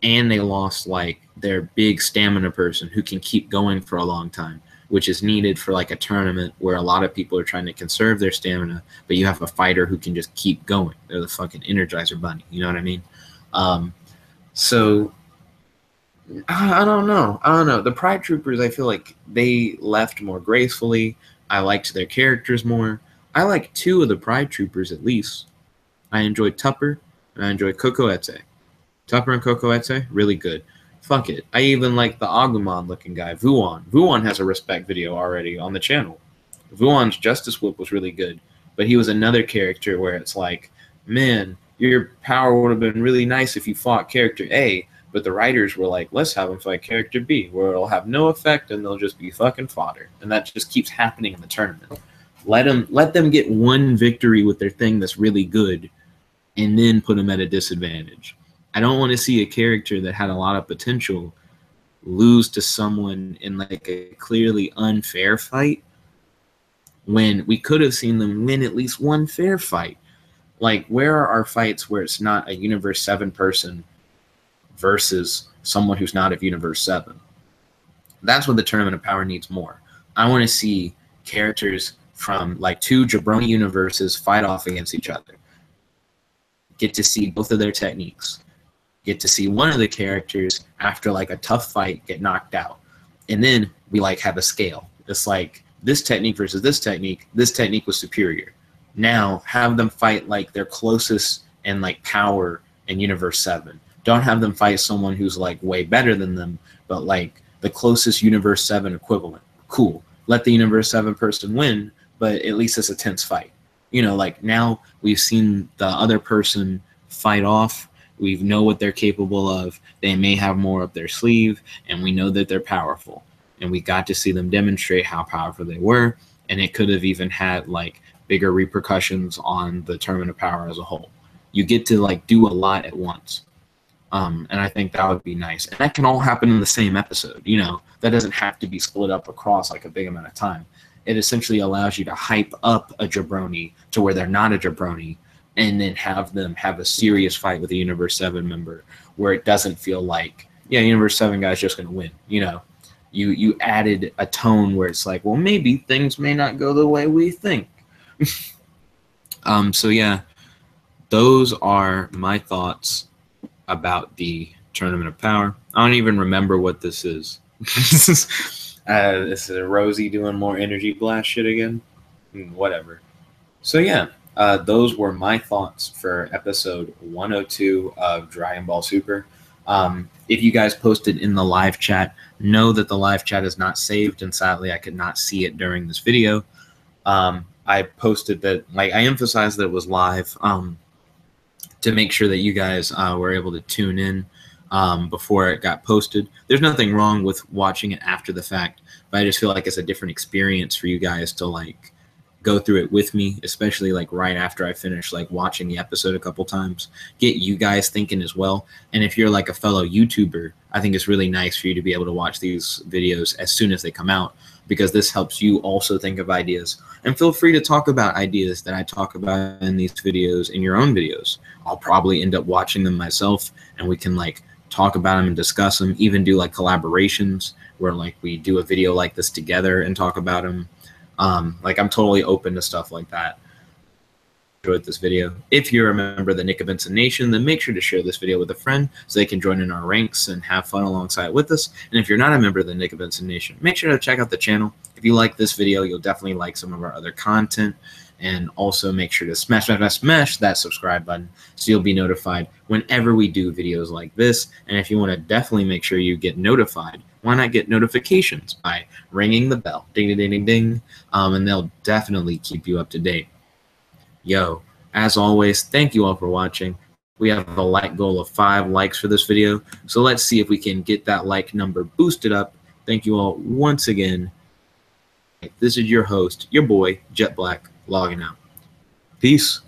and they lost like their big stamina person who can keep going for a long time, which is needed for like a tournament where a lot of people are trying to conserve their stamina, but you have a fighter who can just keep going. They're the fucking Energizer Bunny. You know what I mean? So I don't know. I don't know. The Pride Troopers, I feel like they left more gracefully. I liked their characters more. I like two of the Pride Troopers at least. I enjoyed Tupper and I enjoyed Kokoete. Tupper and Kokoete, really good. Fuck it. I even like the Agumon looking guy, Vuon. Vuon has a respect video already on the channel. Vuon's Justice Whip was really good, but he was another character where it's like, man, your power would have been really nice if you fought character A, but the writers were like, let's have him fight character B, where it'll have no effect and they'll just be fucking fodder. And that just keeps happening in the tournament. Let them get one victory with their thing that's really good, and then put them at a disadvantage. I don't want to see a character that had a lot of potential lose to someone in like a clearly unfair fight when we could have seen them win at least one fair fight. Like, where are our fights where it's not a Universe 7 person versus someone who's not of Universe 7? That's what the Tournament of Power needs more. I want to see characters from like two jabroni universes fight off against each other. Get to see both of their techniques. Get to see one of the characters after like a tough fight get knocked out. And then we like have a scale. It's like this technique versus this technique was superior. Now have them fight like their closest and like power in Universe 7. Don't have them fight someone who's like way better than them, but like the closest Universe 7 equivalent. Cool. Let the Universe 7 person win, but at least it's a tense fight. You know, like now we've seen the other person fight off. We know what they're capable of. They may have more up their sleeve, and we know that they're powerful. And we got to see them demonstrate how powerful they were, and it could have even had like bigger repercussions on the Tournament of Power as a whole. You get to like do a lot at once. And I think that would be nice. And that can all happen in the same episode. You know, that doesn't have to be split up across like a big amount of time. It essentially allows you to hype up a jabroni to where they're not a jabroni, and then have them have a serious fight with a Universe 7 member where it doesn't feel like, yeah, Universe 7 guy's just going to win. You know, you added a tone where it's like, well, maybe things may not go the way we think. So yeah, those are my thoughts about the Tournament of Power. I don't even remember what this is. This is Rosie doing more energy blast shit again. Whatever. So yeah, those were my thoughts for episode 102 of Dragon Ball Super. If you guys posted in the live chat, know that the live chat is not saved, and sadly I could not see it during this video. I posted that, like, I emphasized that it was live to make sure that you guys were able to tune in before it got posted. There's nothing wrong with watching it after the fact, but I just feel like it's a different experience for you guys to like go through it with me, especially like right after I finish like watching the episode a couple times. Get you guys thinking as well. And if you're like a fellow YouTuber, I think it's really nice for you to be able to watch these videos as soon as they come out, because this helps you also think of ideas. And feel free to talk about ideas that I talk about in these videos in your own videos. I'll probably end up watching them myself, and we can like talk about them and discuss them, even do like collaborations where like we do a video like this together and talk about them. Like, I'm totally open to stuff like that. Enjoyed this video. If you're a member of the nickabenson Nation, then make sure to share this video with a friend so they can join in our ranks and have fun alongside with us. And if you're not a member of the nickabenson Nation, make sure to check out the channel. If you like this video, you'll definitely like some of our other content. And also make sure to smash that subscribe button so you'll be notified whenever we do videos like this. And if you want to definitely make sure you get notified, why not get notifications by ringing the bell? Ding, ding, ding, ding, ding. And they'll definitely keep you up to date. Yo, as always, thank you all for watching. We have a like goal of 5 likes for this video, so let's see if we can get that like number boosted up. Thank you all once again. This is your host, your boy, Jet Black, logging out. Peace.